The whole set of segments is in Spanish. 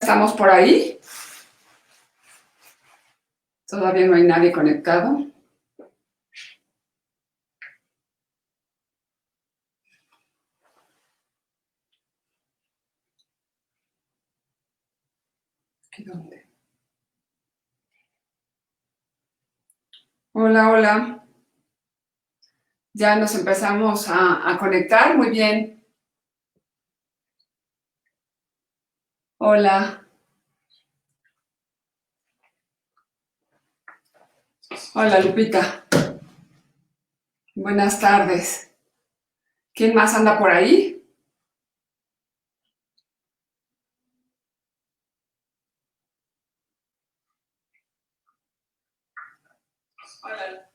estamos por ahí. Todavía no hay nadie conectado. ¿Dónde? Hola, hola. Ya nos empezamos a conectar. Muy bien. Hola. Hola, Lupita. Buenas tardes. ¿Quién más anda por ahí? Hola.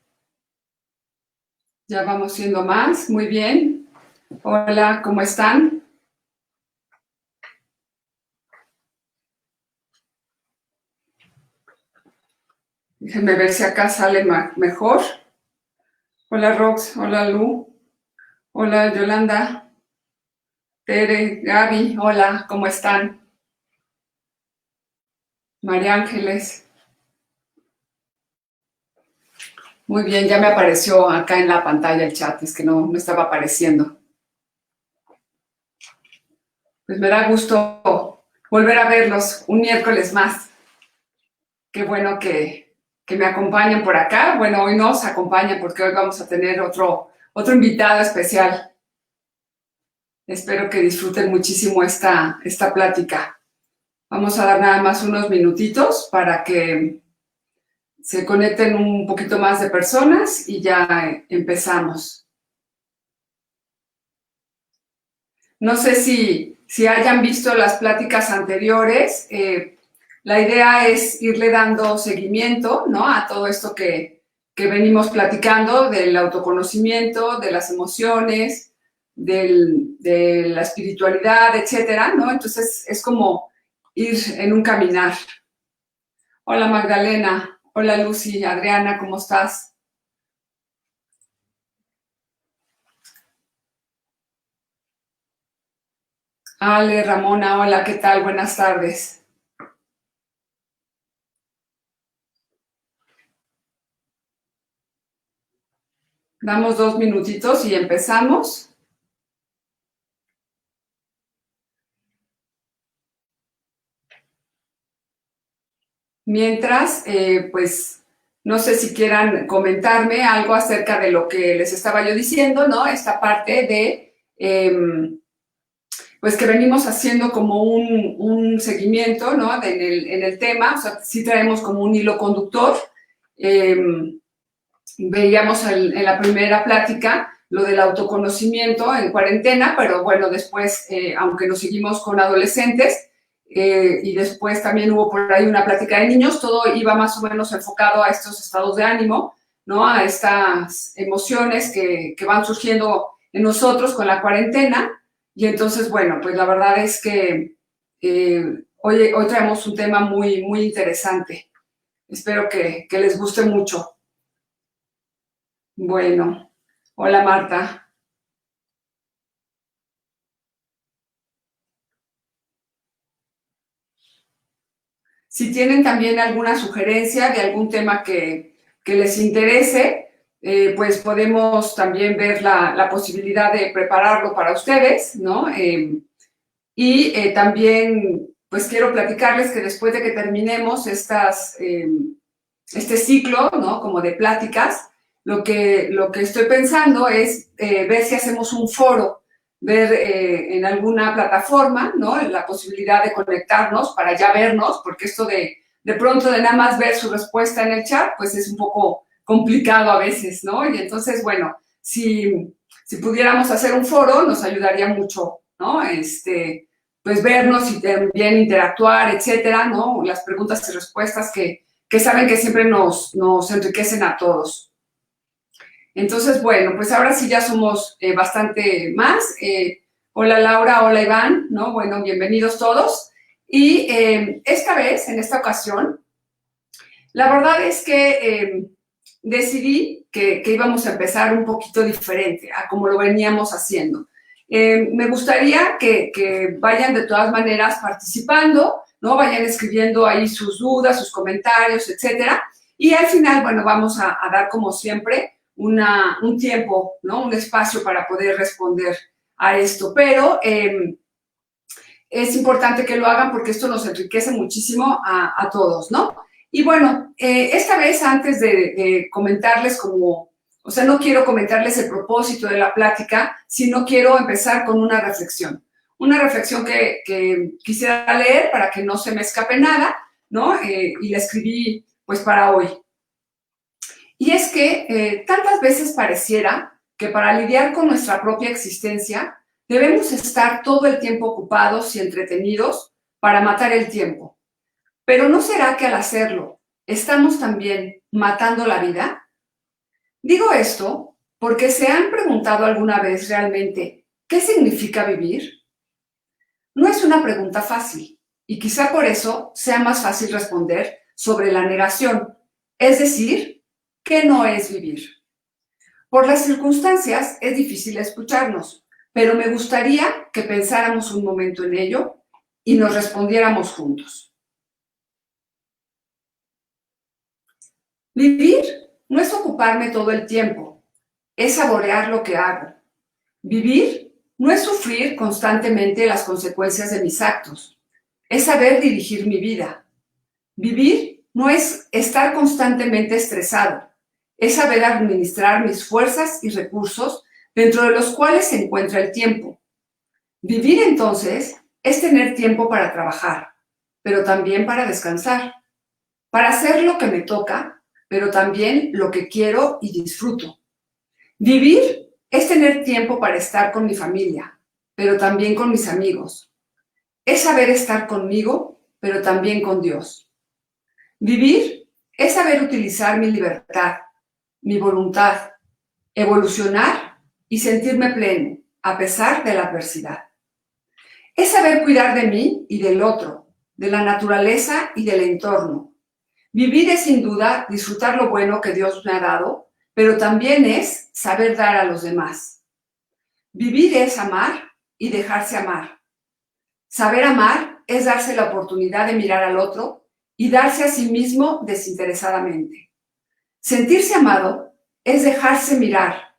Ya vamos siendo más. Muy bien. Hola, ¿cómo están? Déjenme ver si acá sale mejor. Hola, Rox. Hola, Lu. Hola, Yolanda. Tere, Gaby. Hola, ¿cómo están? María Ángeles. Muy bien, ya me apareció acá en la pantalla el chat, es que no estaba apareciendo. Pues me da gusto volver a verlos un miércoles más. Qué bueno que me acompañen por acá. Bueno, hoy nos acompañan porque hoy vamos a tener otro invitado especial. Espero que disfruten muchísimo esta plática. Vamos a dar nada más unos minutitos para que se conecten un poquito más de personas y ya empezamos. No sé si hayan visto las pláticas anteriores. La idea es irle dando seguimiento, ¿no?, a todo esto que venimos platicando del autoconocimiento, de las emociones, de la espiritualidad, etcétera, ¿no? Entonces es como ir en un caminar. Hola, Magdalena. Hola, Lucy. Adriana, ¿cómo estás? Ale, Ramona, hola, ¿qué tal? Buenas tardes. Damos 2 minutitos y empezamos. Mientras, pues, no sé si quieran comentarme algo acerca de lo que les estaba yo diciendo, ¿no? Esta parte de, pues, que venimos haciendo como un seguimiento, ¿no?, en el tema. O sea, sí traemos como un hilo conductor. Veíamos en la primera plática lo del autoconocimiento en cuarentena, pero bueno, después, aunque nos seguimos con adolescentes, y después también hubo por ahí una plática de niños, todo iba más o menos enfocado a estos estados de ánimo, ¿no?, a estas emociones que van surgiendo en nosotros con la cuarentena. Y entonces, bueno, pues la verdad es que hoy traemos un tema muy, muy interesante. Espero que les guste mucho. Bueno, hola Marta. Si tienen también alguna sugerencia de algún tema que les interese, pues podemos también ver la posibilidad de prepararlo para ustedes, ¿no? También, pues quiero platicarles que después de que terminemos este ciclo, ¿no?, como de pláticas, lo que estoy pensando es ver si hacemos un foro, ver en alguna plataforma, ¿no?, la posibilidad de conectarnos para ya vernos, porque esto de pronto de nada más ver su respuesta en el chat, pues es un poco complicado a veces, ¿no? Y entonces, bueno, si pudiéramos hacer un foro, nos ayudaría mucho, ¿no? Pues vernos y también interactuar, etcétera, ¿no? Las preguntas y respuestas que saben que siempre nos enriquecen a todos. Entonces, bueno, pues ahora sí ya somos bastante más. Hola Laura, hola Iván, ¿no? Bueno, bienvenidos todos. Y esta vez, en esta ocasión, la verdad es que decidí que íbamos a empezar un poquito diferente a como lo veníamos haciendo. Me gustaría que vayan de todas maneras participando, ¿no? Vayan escribiendo ahí sus dudas, sus comentarios, etcétera. Y al final, bueno, vamos a dar, como siempre, un tiempo, ¿no? Un espacio para poder responder a esto. Pero es importante que lo hagan porque esto nos enriquece muchísimo a todos, ¿no? Y bueno, esta vez, antes de comentarles como, o sea, no quiero comentarles el propósito de la plática, sino quiero empezar con una reflexión. Una reflexión que quisiera leer para que no se me escape nada, ¿no? Y la escribí, pues, para hoy. Y es que tantas veces pareciera que para lidiar con nuestra propia existencia debemos estar todo el tiempo ocupados y entretenidos para matar el tiempo. Pero ¿no será que al hacerlo estamos también matando la vida? Digo esto porque ¿se han preguntado alguna vez realmente qué significa vivir? No es una pregunta fácil y quizá por eso sea más fácil responder sobre la negación, es decir, ¿qué no es vivir? Por las circunstancias es difícil escucharnos, pero me gustaría que pensáramos un momento en ello y nos respondiéramos juntos. Vivir no es ocuparme todo el tiempo, es saborear lo que hago. Vivir no es sufrir constantemente las consecuencias de mis actos, es saber dirigir mi vida. Vivir no es estar constantemente estresado, es saber administrar mis fuerzas y recursos dentro de los cuales se encuentra el tiempo. Vivir, entonces, es tener tiempo para trabajar, pero también para descansar, para hacer lo que me toca, pero también lo que quiero y disfruto. Vivir es tener tiempo para estar con mi familia, pero también con mis amigos. Es saber estar conmigo, pero también con Dios. Vivir es saber utilizar mi libertad, mi voluntad, evolucionar y sentirme pleno, a pesar de la adversidad. Es saber cuidar de mí y del otro, de la naturaleza y del entorno. Vivir es, sin duda, disfrutar lo bueno que Dios me ha dado, pero también es saber dar a los demás. Vivir es amar y dejarse amar. Saber amar es darse la oportunidad de mirar al otro y darse a sí mismo desinteresadamente. Sentirse amado es dejarse mirar,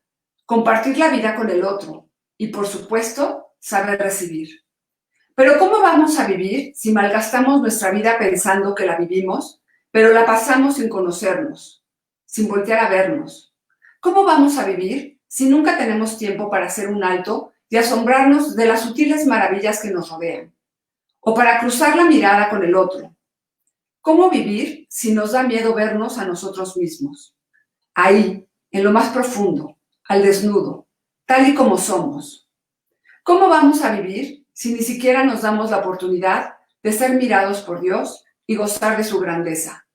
compartir la vida con el otro y, por supuesto, saber recibir. Pero ¿cómo vamos a vivir si malgastamos nuestra vida pensando que la vivimos, pero la pasamos sin conocernos, sin voltear a vernos? ¿Cómo vamos a vivir si nunca tenemos tiempo para hacer un alto y asombrarnos de las sutiles maravillas que nos rodean? O para cruzar la mirada con el otro. ¿Cómo vivir si nos da miedo vernos a nosotros mismos? Ahí, en lo más profundo, al desnudo, tal y como somos. ¿Cómo vamos a vivir si ni siquiera nos damos la oportunidad de ser mirados por Dios y gozar de su grandeza?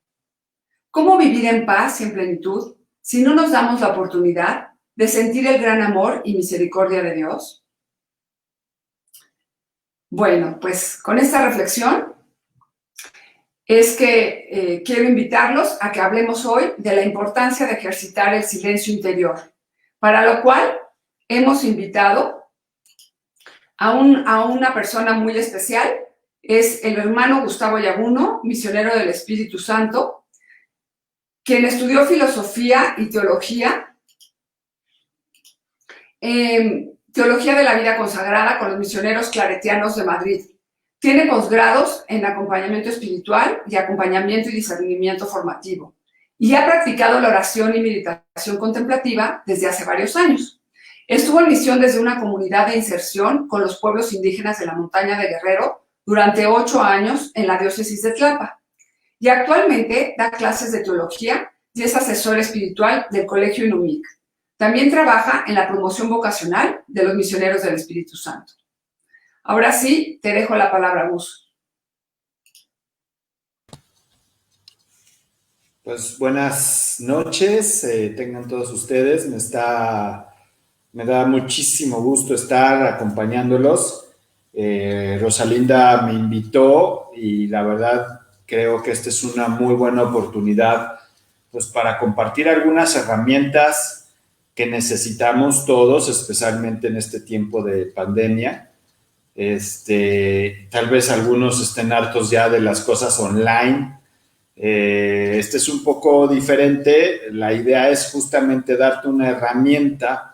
¿Cómo vivir en paz y en plenitud si no nos damos la oportunidad de sentir el gran amor y misericordia de Dios? Bueno, pues con esta reflexión es que quiero invitarlos a que hablemos hoy de la importancia de ejercitar el silencio interior, para lo cual hemos invitado a una persona muy especial. Es el hermano Gustavo Yaguno, misionero del Espíritu Santo, quien estudió filosofía y teología, teología de la vida consagrada con los misioneros claretianos de Madrid. Tiene posgrados en acompañamiento espiritual y acompañamiento y discernimiento formativo. Y ha practicado la oración y meditación contemplativa desde hace varios años. Estuvo en misión desde una comunidad de inserción con los pueblos indígenas de la montaña de Guerrero durante 8 años en la diócesis de Tlapa. Y actualmente da clases de teología y es asesor espiritual del Colegio Inumic. También trabaja en la promoción vocacional de los misioneros del Espíritu Santo. Ahora sí, te dejo la palabra, Gus. Pues buenas noches, tengan todos ustedes. Me da muchísimo gusto estar acompañándolos. Rosalinda me invitó y la verdad creo que esta es una muy buena oportunidad pues, para compartir algunas herramientas que necesitamos todos, especialmente en este tiempo de pandemia. Tal vez algunos estén hartos ya de las cosas online. Este es un poco diferente. La idea es justamente darte una herramienta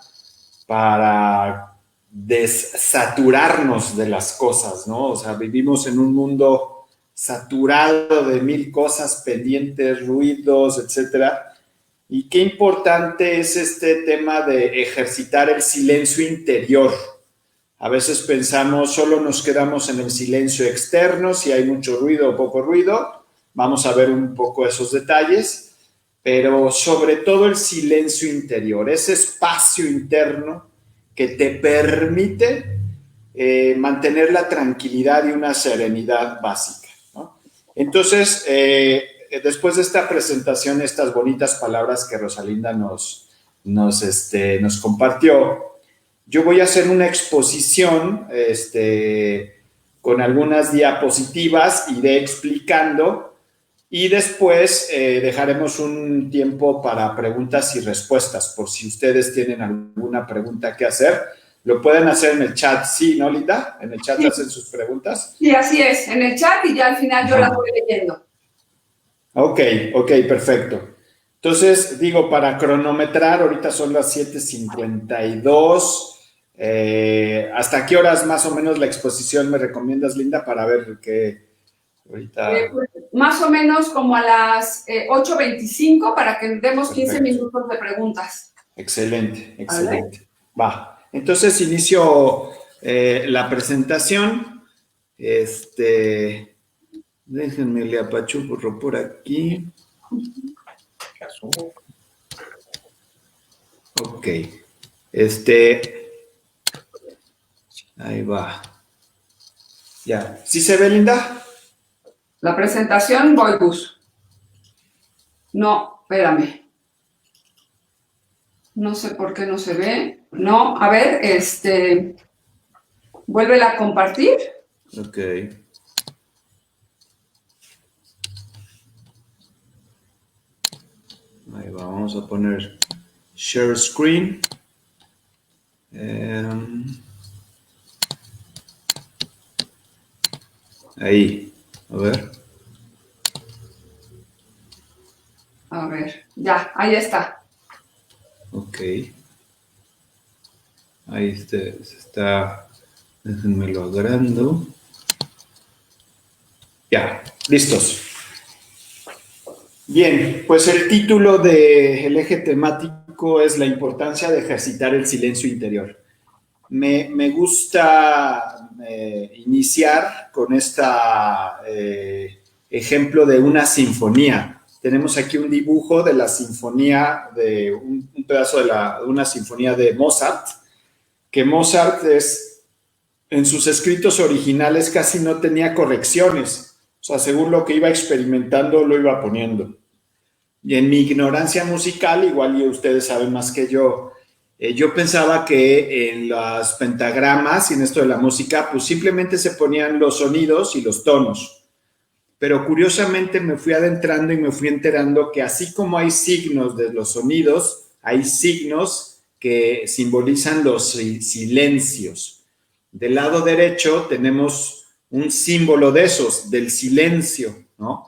para desaturarnos de las cosas, ¿no? O sea, vivimos en un mundo saturado de mil cosas pendientes, ruidos, etcétera. Y qué importante es este tema de ejercitar el silencio interior. A veces pensamos, solo nos quedamos en el silencio externo, si hay mucho ruido o poco ruido. Vamos a ver un poco esos detalles, pero sobre todo el silencio interior, ese espacio interno que te permite mantener la tranquilidad y una serenidad básica, ¿no? Entonces, después de esta presentación, estas bonitas palabras que Rosalinda nos compartió, yo voy a hacer una exposición con algunas diapositivas, iré explicando y después dejaremos un tiempo para preguntas y respuestas, por si ustedes tienen alguna pregunta que hacer. Lo pueden hacer en el chat, ¿sí, no, Linda? En el chat Sí. hacen sus preguntas. Sí, así es, en el chat y ya al final yo las voy leyendo. Ok, perfecto. Entonces, digo, para cronometrar, ahorita son las 7:52. ¿Hasta qué horas más o menos la exposición me recomiendas, Linda, para ver qué ahorita? Pues, más o menos como a las 8:25 para que demos 15 Perfecto. minutos de preguntas. Excelente. ¿Vale? Va. Entonces inicio la presentación. Déjenme le apachurro por aquí. Ok. Ahí va. Ya. ¿Sí se ve, Linda? La presentación, voy, Gus. No, espérame. No sé por qué no se ve. No, a ver, vuélvela a compartir. Ok. Ahí va, vamos a poner share screen. Ahí, a ver. A ver, ya, ahí está. Ok. Ahí se está. Déjenme lo agrando. Ya, listos. Bien, pues el título del eje temático es la importancia de ejercitar el silencio interior. Me gusta iniciar con este ejemplo de una sinfonía. Tenemos aquí un dibujo de la sinfonía, de un pedazo de una sinfonía de Mozart, que Mozart en sus escritos originales casi no tenía correcciones. O sea, según lo que iba experimentando, lo iba poniendo. Y en mi ignorancia musical, igual y ustedes saben más que yo pensaba que en los pentagramas y en esto de la música, pues simplemente se ponían los sonidos y los tonos. Pero curiosamente me fui adentrando y me fui enterando que así como hay signos de los sonidos, hay signos que simbolizan los silencios. Del lado derecho tenemos un símbolo de esos, del silencio, ¿no?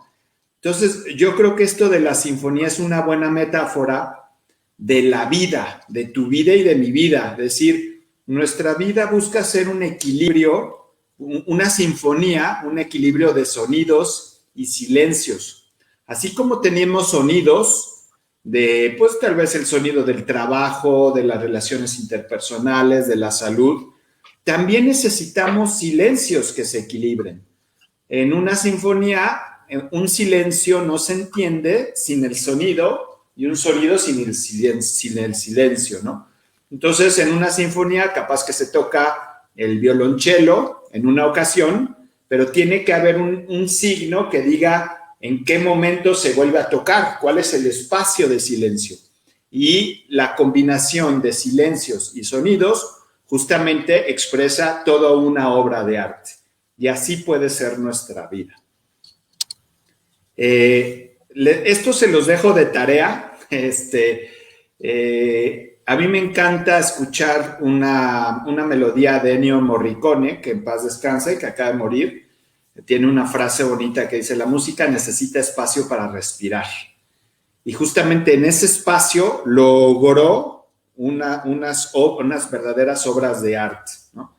Entonces, yo creo que esto de la sinfonía es una buena metáfora de la vida, de tu vida y de mi vida. Es decir, nuestra vida busca ser un equilibrio, una sinfonía, un equilibrio de sonidos y silencios. Así como tenemos sonidos de, pues tal vez el sonido del trabajo, de las relaciones interpersonales, de la salud, también necesitamos silencios que se equilibren. En una sinfonía, un silencio no se entiende sin el sonido y un sonido sin el silencio, ¿no? Entonces, en una sinfonía, capaz que se toca el violonchelo en una ocasión, pero tiene que haber un signo que diga en qué momento se vuelve a tocar, cuál es el espacio de silencio. Y la combinación de silencios y sonidos justamente expresa toda una obra de arte. Y así puede ser nuestra vida. Esto se los dejo de tarea. a mí me encanta escuchar una melodía de Ennio Morricone, que en paz descanse, que acaba de morir. Tiene una frase bonita que dice: la música necesita espacio para respirar. Y justamente en ese espacio logró unas verdaderas obras de arte, ¿no?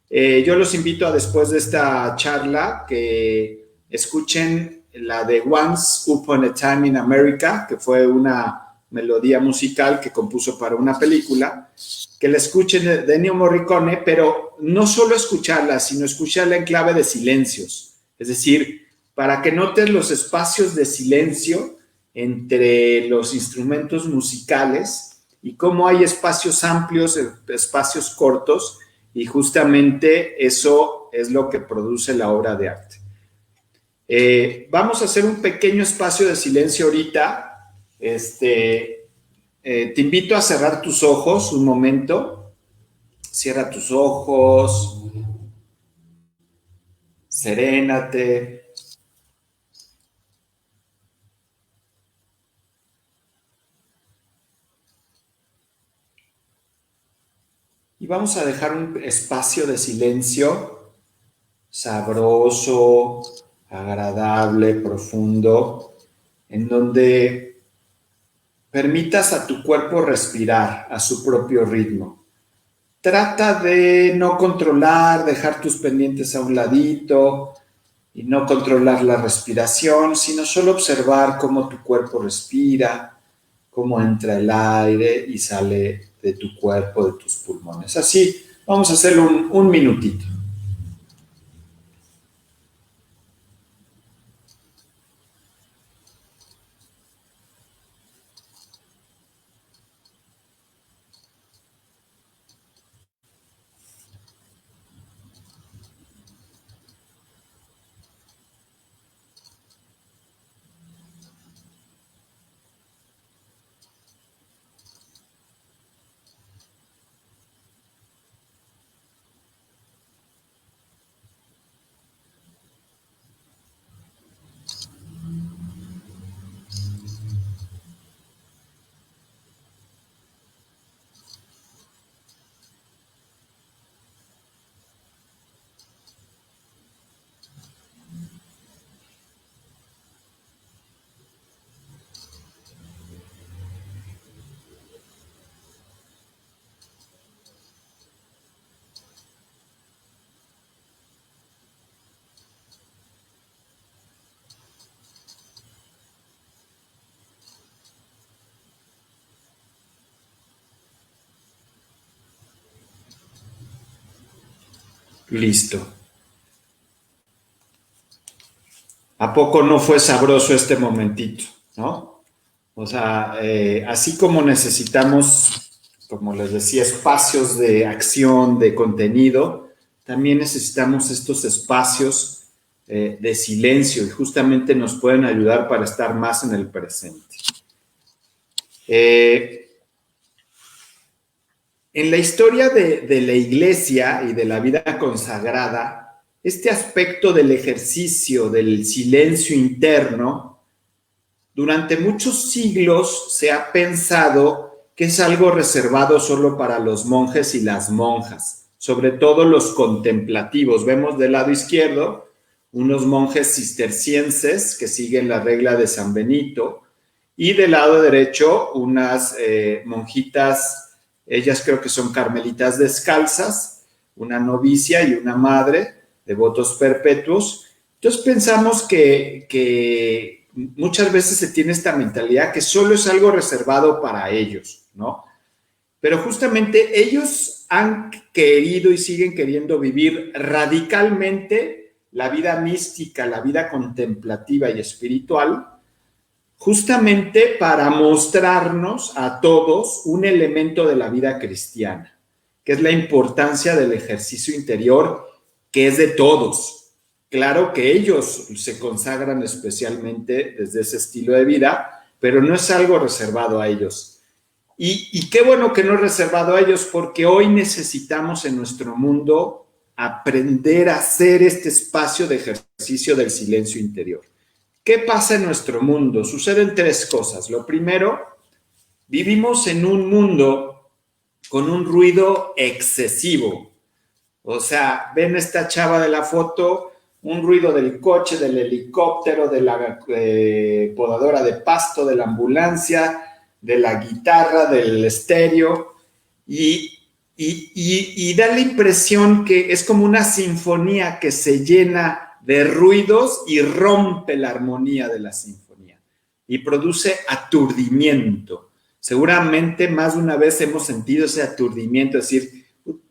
Yo los invito a, después de esta charla, que escuchen la de Once Upon a Time in America, que fue una melodía musical que compuso para una película, que la escuchen de Ennio Morricone, pero no solo escucharla, sino escucharla en clave de silencios. Es decir, para que notes los espacios de silencio entre los instrumentos musicales y cómo hay espacios amplios, espacios cortos, y justamente eso es lo que produce la obra de arte. Vamos a hacer un pequeño espacio de silencio ahorita. Te invito a cerrar tus ojos un momento. Cierra tus ojos. Serénate. Y vamos a dejar un espacio de silencio sabroso, agradable, profundo, en donde permitas a tu cuerpo respirar a su propio ritmo. Trata de no controlar, dejar tus pendientes a un ladito y no controlar la respiración, sino solo observar cómo tu cuerpo respira, cómo entra el aire y sale de tu cuerpo, de tus pulmones. Así, vamos a hacerlo un minutito. Listo. ¿A poco no fue sabroso este momentito, no? O sea, así como necesitamos, como les decía, espacios de acción, de contenido, también necesitamos estos espacios de silencio, y justamente nos pueden ayudar para estar más en el presente. En la historia de la iglesia y de la vida consagrada, este aspecto del ejercicio, del silencio interno, durante muchos siglos se ha pensado que es algo reservado solo para los monjes y las monjas, sobre todo los contemplativos. Vemos del lado izquierdo unos monjes cistercienses que siguen la regla de San Benito, y del lado derecho unas monjitas. Ellas creo que son carmelitas descalzas, una novicia y una madre, devotos perpetuos. Entonces pensamos que muchas veces se tiene esta mentalidad que solo es algo reservado para ellos, ¿no? Pero justamente ellos han querido y siguen queriendo vivir radicalmente la vida mística, la vida contemplativa y espiritual, justamente para mostrarnos a todos un elemento de la vida cristiana, que es la importancia del ejercicio interior, que es de todos. Claro que ellos se consagran especialmente desde ese estilo de vida, pero no es algo reservado a ellos. Y qué bueno que no es reservado a ellos, porque hoy necesitamos en nuestro mundo aprender a hacer este espacio de ejercicio del silencio interior. ¿Qué pasa en nuestro mundo? Suceden tres cosas. Lo primero, vivimos en un mundo con un ruido excesivo. O sea, ven esta chava de la foto, un ruido del coche, del helicóptero, de la podadora de pasto, de la ambulancia, de la guitarra, del estéreo, y da la impresión que es como una sinfonía que se llena de ruidos y rompe la armonía de la sinfonía y produce aturdimiento. Seguramente más de una vez hemos sentido ese aturdimiento, es decir,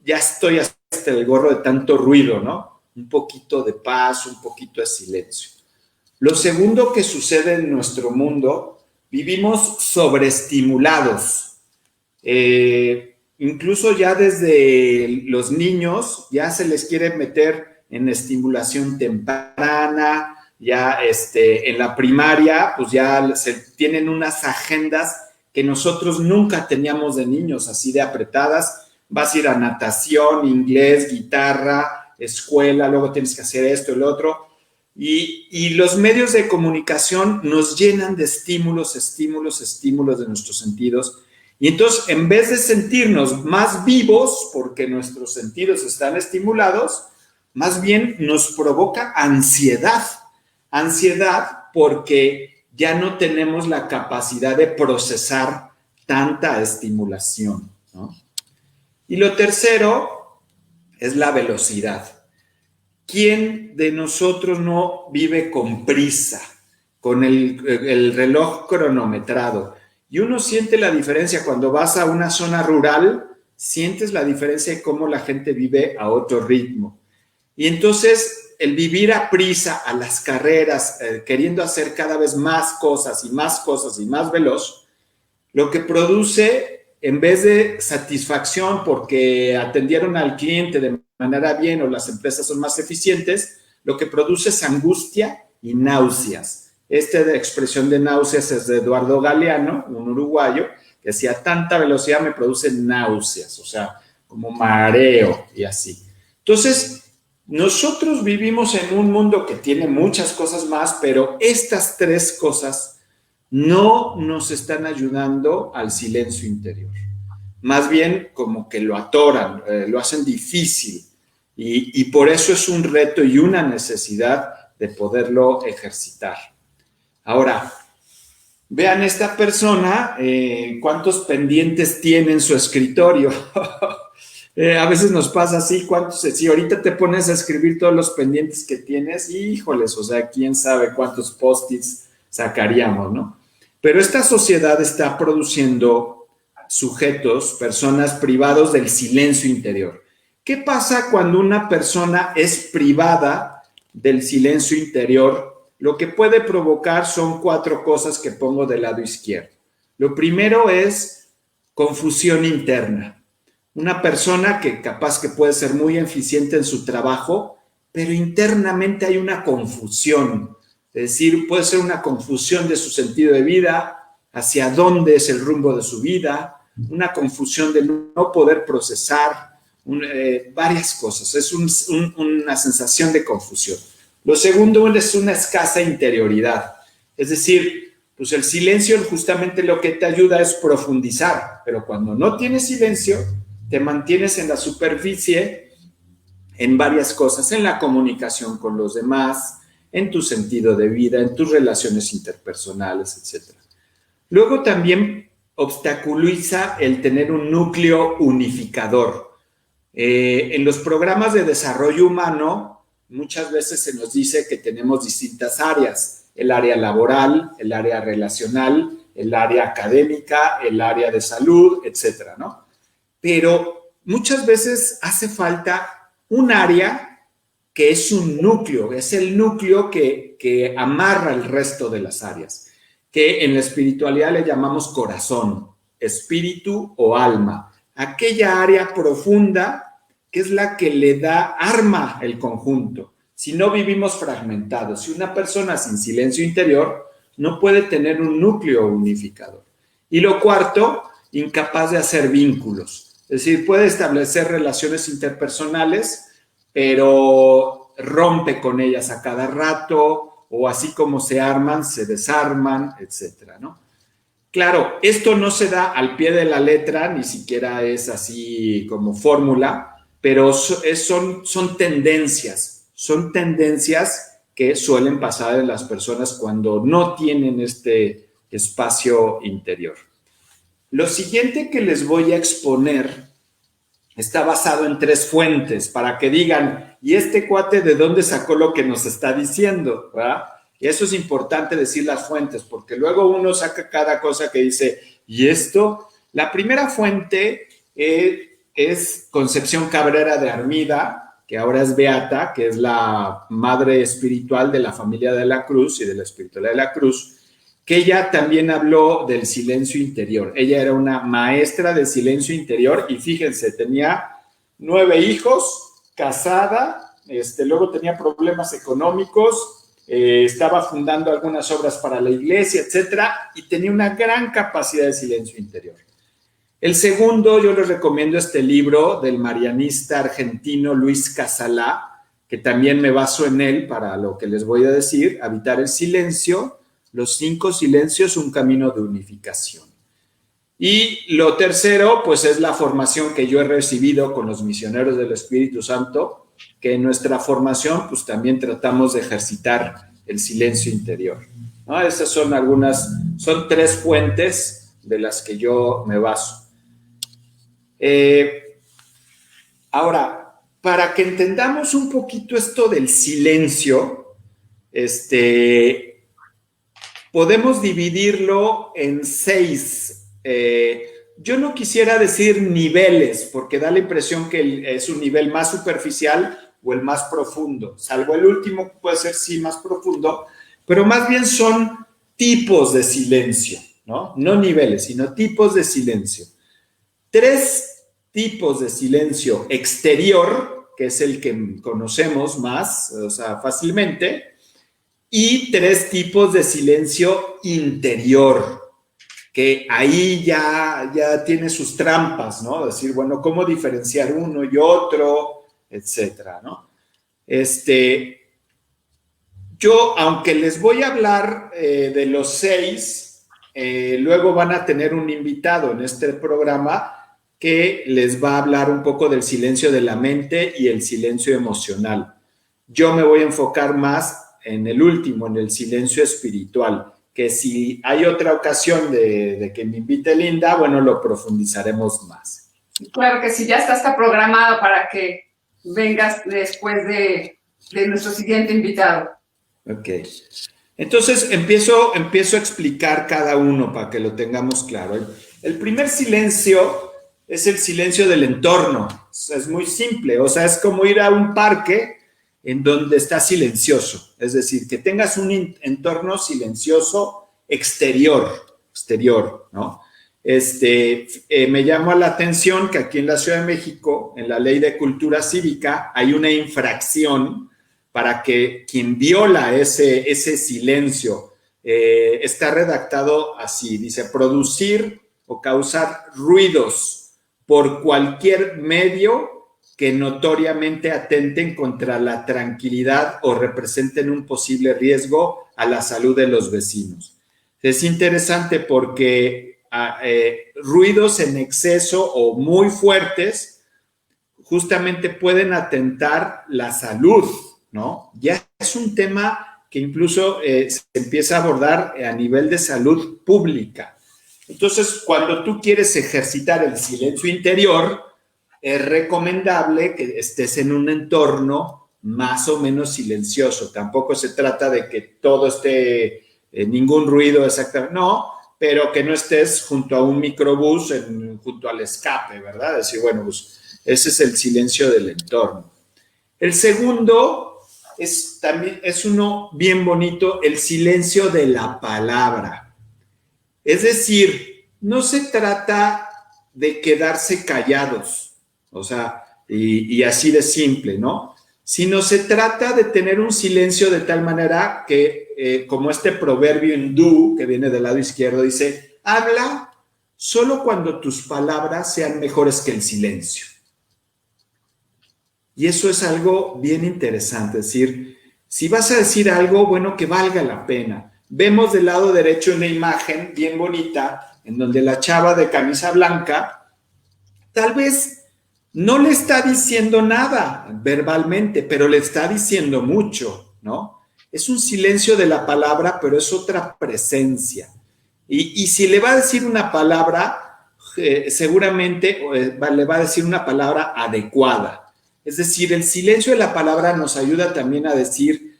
ya estoy hasta el gorro de tanto ruido, ¿no? Un poquito de paz, un poquito de silencio. Lo segundo que sucede en nuestro mundo, vivimos sobreestimulados. Incluso ya desde los niños ya se les quiere meter en estimulación temprana, ya en la primaria pues ya se tienen unas agendas que nosotros nunca teníamos de niños, así de apretadas. Vas a ir a natación, inglés, guitarra, escuela, luego tienes que hacer esto, el otro. Y los medios de comunicación nos llenan de estímulos de nuestros sentidos. Y entonces, en vez de sentirnos más vivos, porque nuestros sentidos están estimulados, más bien nos provoca ansiedad. Ansiedad porque ya no tenemos la capacidad de procesar tanta estimulación, ¿no? Y lo tercero es la velocidad. ¿Quién de nosotros no vive con prisa, con el reloj cronometrado? Y uno siente la diferencia cuando vas a una zona rural, sientes la diferencia de cómo la gente vive a otro ritmo. Y entonces el vivir a prisa, a las carreras, queriendo hacer cada vez más cosas y más veloz, lo que produce, en vez de satisfacción porque atendieron al cliente de manera bien o las empresas son más eficientes, lo que produce es angustia y náuseas. Esta expresión de náuseas es de Eduardo Galeano, un uruguayo, que decía, tanta velocidad me produce náuseas, o sea, como mareo y así. Entonces, nosotros vivimos en un mundo que tiene muchas cosas más, pero estas tres cosas no nos están ayudando al silencio interior. Más bien como que lo atoran, lo hacen difícil. Y por eso es un reto y una necesidad de poderlo ejercitar. Ahora, vean esta persona, cuántos pendientes tiene en su escritorio. A veces nos pasa así, si ahorita te pones a escribir todos los pendientes que tienes, híjoles, o sea, quién sabe cuántos post-its sacaríamos, ¿no? Pero esta sociedad está produciendo sujetos, personas privados del silencio interior. ¿Qué pasa cuando una persona es privada del silencio interior? Lo que puede provocar son 4 cosas que pongo del lado izquierdo. Lo primero es confusión interna. Una persona que capaz que puede ser muy eficiente en su trabajo, pero internamente hay una confusión. Es decir, puede ser una confusión de su sentido de vida, hacia dónde es el rumbo de su vida, una confusión de no poder procesar varias cosas. Es una sensación de confusión. Lo segundo es una escasa interioridad. Es decir, pues el silencio justamente lo que te ayuda es profundizar, pero cuando no tienes silencio, te mantienes en la superficie en varias cosas, en la comunicación con los demás, en tu sentido de vida, en tus relaciones interpersonales, etc. Luego también obstaculiza el tener un núcleo unificador. En los programas de desarrollo humano, muchas veces se nos dice que tenemos distintas áreas, el área laboral, el área relacional, el área académica, el área de salud, etcétera, ¿no? Pero muchas veces hace falta un área que es un núcleo, es el núcleo que amarra el resto de las áreas, que en la espiritualidad le llamamos corazón, espíritu o alma, aquella área profunda que es la que le da arma al conjunto. Si no vivimos fragmentados, si una persona sin silencio interior no puede tener un núcleo unificador. Y lo cuarto, incapaz de hacer vínculos. Es decir, puede establecer relaciones interpersonales, pero rompe con ellas a cada rato, o así como se arman, se desarman, etcétera, ¿no? Claro, esto no se da al pie de la letra, ni siquiera es así como fórmula, pero son tendencias que suelen pasar en las personas cuando no tienen este espacio interior. Lo siguiente que les voy a exponer está basado en 3 fuentes para que digan, ¿y este cuate de dónde sacó lo que nos está diciendo? ¿Verdad? Y eso es importante decir las fuentes, porque luego uno saca cada cosa que dice, ¿y esto? La primera fuente es Concepción Cabrera de Armida, que ahora es beata, que es la madre espiritual de la familia de la Cruz y de la espiritualidad de la Cruz, que ella también habló del silencio interior. Ella era una maestra de silencio interior y fíjense, tenía 9 hijos, casada, luego tenía problemas económicos, estaba fundando algunas obras para la iglesia, etcétera, y tenía una gran capacidad de silencio interior. El segundo, yo les recomiendo este libro del marianista argentino Luis Casalá, que también me baso en él para lo que les voy a decir, Habitar el Silencio, Los 5 Silencios, un camino de unificación. Y lo tercero, pues es la formación que yo he recibido con los misioneros del Espíritu Santo, que en nuestra formación pues también tratamos de ejercitar el silencio interior, ¿no? Esas son son 3 fuentes de las que yo me baso. Ahora, para que entendamos un poquito esto del silencio, podemos dividirlo en 6. Yo no quisiera decir niveles, porque da la impresión que es un nivel más superficial o el más profundo, salvo el último que puede ser sí más profundo, pero más bien son tipos de silencio, ¿no? No niveles, sino tipos de silencio. 3 tipos de silencio exterior, que es el que conocemos más, o sea, fácilmente, y 3 tipos de silencio interior, que ahí ya tiene sus trampas, ¿no? Decir, bueno, ¿cómo diferenciar uno y otro? Etcétera, ¿no? Yo, aunque les voy a hablar de los 6, luego van a tener un invitado en este programa que les va a hablar un poco del silencio de la mente y el silencio emocional. Yo me voy a enfocar más en el último, en el silencio espiritual, que si hay otra ocasión de que me invite Linda, bueno, lo profundizaremos más. Claro que sí, ya está programado para que vengas después de nuestro siguiente invitado. Ok. Entonces, empiezo a explicar cada uno para que lo tengamos claro. El primer silencio es el silencio del entorno. Es muy simple, o sea, es como ir a un parque en donde está silencioso, es decir, que tengas un entorno silencioso exterior, ¿no? Me llama la atención que aquí en la Ciudad de México, en la Ley de Cultura Cívica, hay una infracción para que quien viola ese silencio, está redactado así, dice, producir o causar ruidos por cualquier medio que notoriamente atenten contra la tranquilidad o representen un posible riesgo a la salud de los vecinos. Es interesante porque ruidos en exceso o muy fuertes justamente pueden atentar la salud, ¿no? Ya es un tema que incluso se empieza a abordar a nivel de salud pública. Entonces, cuando tú quieres ejercitar el silencio interior, es recomendable que estés en un entorno más o menos silencioso. Tampoco se trata de que todo esté, ningún ruido exactamente, no, pero que no estés junto a un microbús, junto al escape, ¿verdad? Decir, bueno, pues ese es el silencio del entorno. El segundo también es uno bien bonito, el silencio de la palabra. Es decir, no se trata de quedarse callados, o sea, y así de simple, ¿no? Sino se trata de tener un silencio de tal manera que, como este proverbio hindú que viene del lado izquierdo, dice, habla solo cuando tus palabras sean mejores que el silencio. Y eso es algo bien interesante, es decir, si vas a decir algo, bueno, que valga la pena. Vemos del lado derecho una imagen bien bonita en donde la chava de camisa blanca tal vez no le está diciendo nada verbalmente, pero le está diciendo mucho, ¿no? Es un silencio de la palabra, pero es otra presencia. Y si le va a decir una palabra, seguramente le va a decir una palabra adecuada. Es decir, el silencio de la palabra nos ayuda también a decir,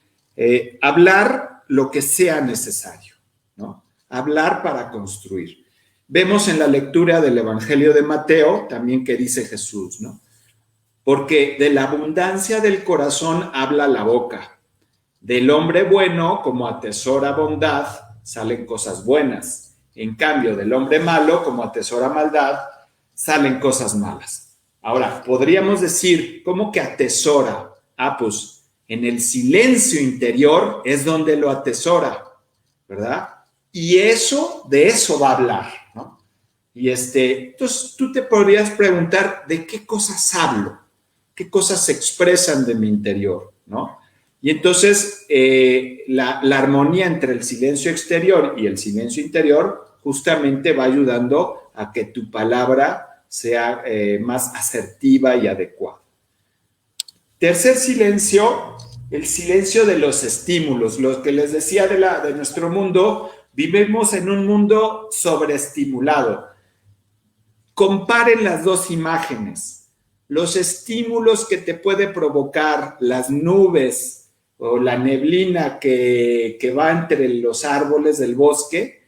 hablar lo que sea necesario, ¿no? Hablar para construir. Vemos en la lectura del Evangelio de Mateo también que dice Jesús, ¿no? Porque de la abundancia del corazón habla la boca. Del hombre bueno, como atesora bondad, salen cosas buenas. En cambio, del hombre malo, como atesora maldad, salen cosas malas. Ahora, podríamos decir, ¿cómo que atesora? Pues en el silencio interior es donde lo atesora, ¿verdad? Y de eso va a hablar, ¿no? Y entonces tú te podrías preguntar, ¿de qué cosas hablo? ¿Qué cosas se expresan de mi interior, ¿no? Y entonces la armonía entre el silencio exterior y el silencio interior justamente va ayudando a que tu palabra sea más asertiva y adecuada. Tercer silencio, el silencio de los estímulos. Lo que les decía de nuestro mundo, vivimos en un mundo sobreestimulado. Comparen las dos imágenes. Los estímulos que te puede provocar las nubes o la neblina que va entre los árboles del bosque,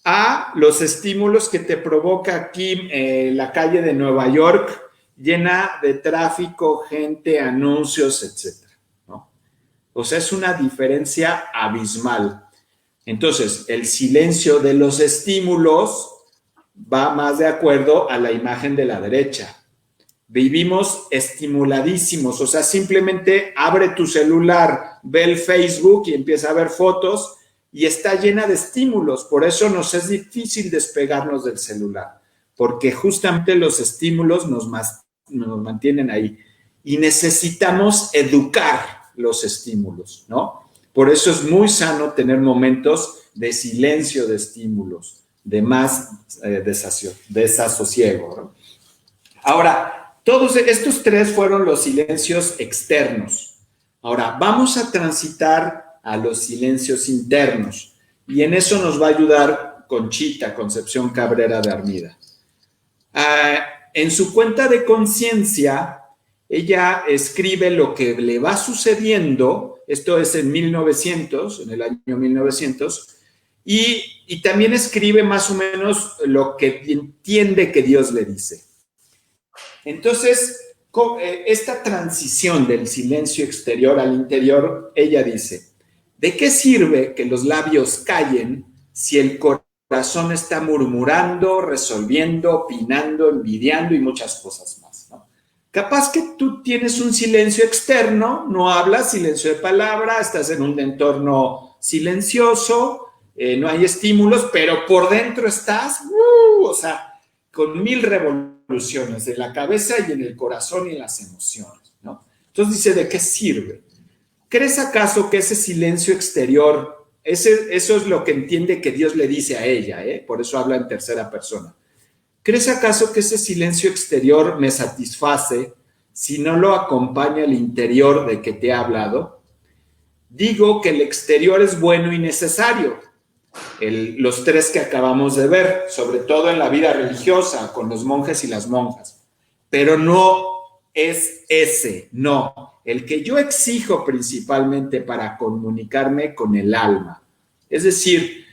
a los estímulos que te provoca aquí la calle de Nueva York, llena de tráfico, gente, anuncios, etcétera, ¿no? O sea, es una diferencia abismal. Entonces, el silencio de los estímulos va más de acuerdo a la imagen de la derecha. Vivimos estimuladísimos, o sea, simplemente abre tu celular, ve el Facebook y empieza a ver fotos y está llena de estímulos. Por eso nos es difícil despegarnos del celular, porque justamente los estímulos nos mantienen ahí y necesitamos educar los estímulos, ¿no? Por eso es muy sano tener momentos de silencio de estímulos, de más desasosiego, ¿no? Ahora, todos estos tres fueron los silencios externos. Ahora, vamos a transitar a los silencios internos y en eso nos va a ayudar Conchita Concepción Cabrera de Armida. En su cuenta de conciencia, ella escribe lo que le va sucediendo, esto es en el año 1900, y también escribe más o menos lo que entiende que Dios le dice. Entonces, esta transición del silencio exterior al interior, ella dice, ¿de qué sirve que los labios callen si el corazón está murmurando, resolviendo, opinando, envidiando y muchas cosas más, ¿no? Capaz que tú tienes un silencio externo, no hablas, silencio de palabra, estás en un entorno silencioso, no hay estímulos, pero por dentro estás, o sea, con 1000 revoluciones de la cabeza y en el corazón y en las emociones, ¿no? Entonces dice, ¿de qué sirve? ¿Crees acaso que ese silencio exterior, eso es lo que entiende que Dios le dice a ella, por eso habla en tercera persona? ¿Crees acaso que ese silencio exterior me satisface si no lo acompaña el interior de que te he hablado? Digo que el exterior es bueno y necesario. Los tres que acabamos de ver, sobre todo en la vida religiosa, con los monjes y las monjas. Pero no es ese, no. El que yo exijo principalmente para comunicarme con el alma. Es decir,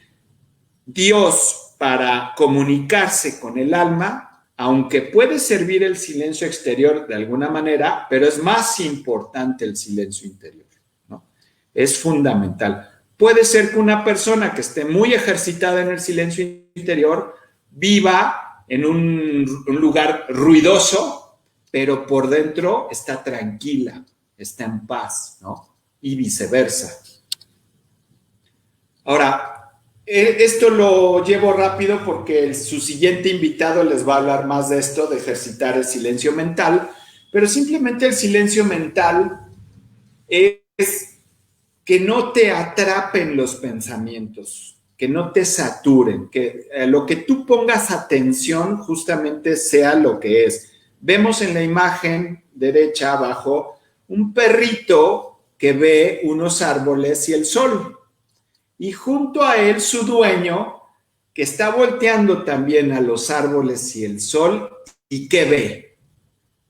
Dios para comunicarse con el alma, aunque puede servir el silencio exterior de alguna manera, pero es más importante el silencio interior, ¿no? Es fundamental. Puede ser que una persona que esté muy ejercitada en el silencio interior viva en un lugar ruidoso, pero por dentro está tranquila, está en paz, ¿no? Y viceversa. Ahora, esto lo llevo rápido porque su siguiente invitado les va a hablar más de esto, de ejercitar el silencio mental, pero simplemente el silencio mental es que no te atrapen los pensamientos, que no te saturen, que lo que tú pongas atención justamente sea lo que es. Vemos en la imagen derecha abajo un perrito que ve unos árboles y el sol. Y junto a él su dueño, que está volteando también a los árboles y el sol, ¿y qué ve?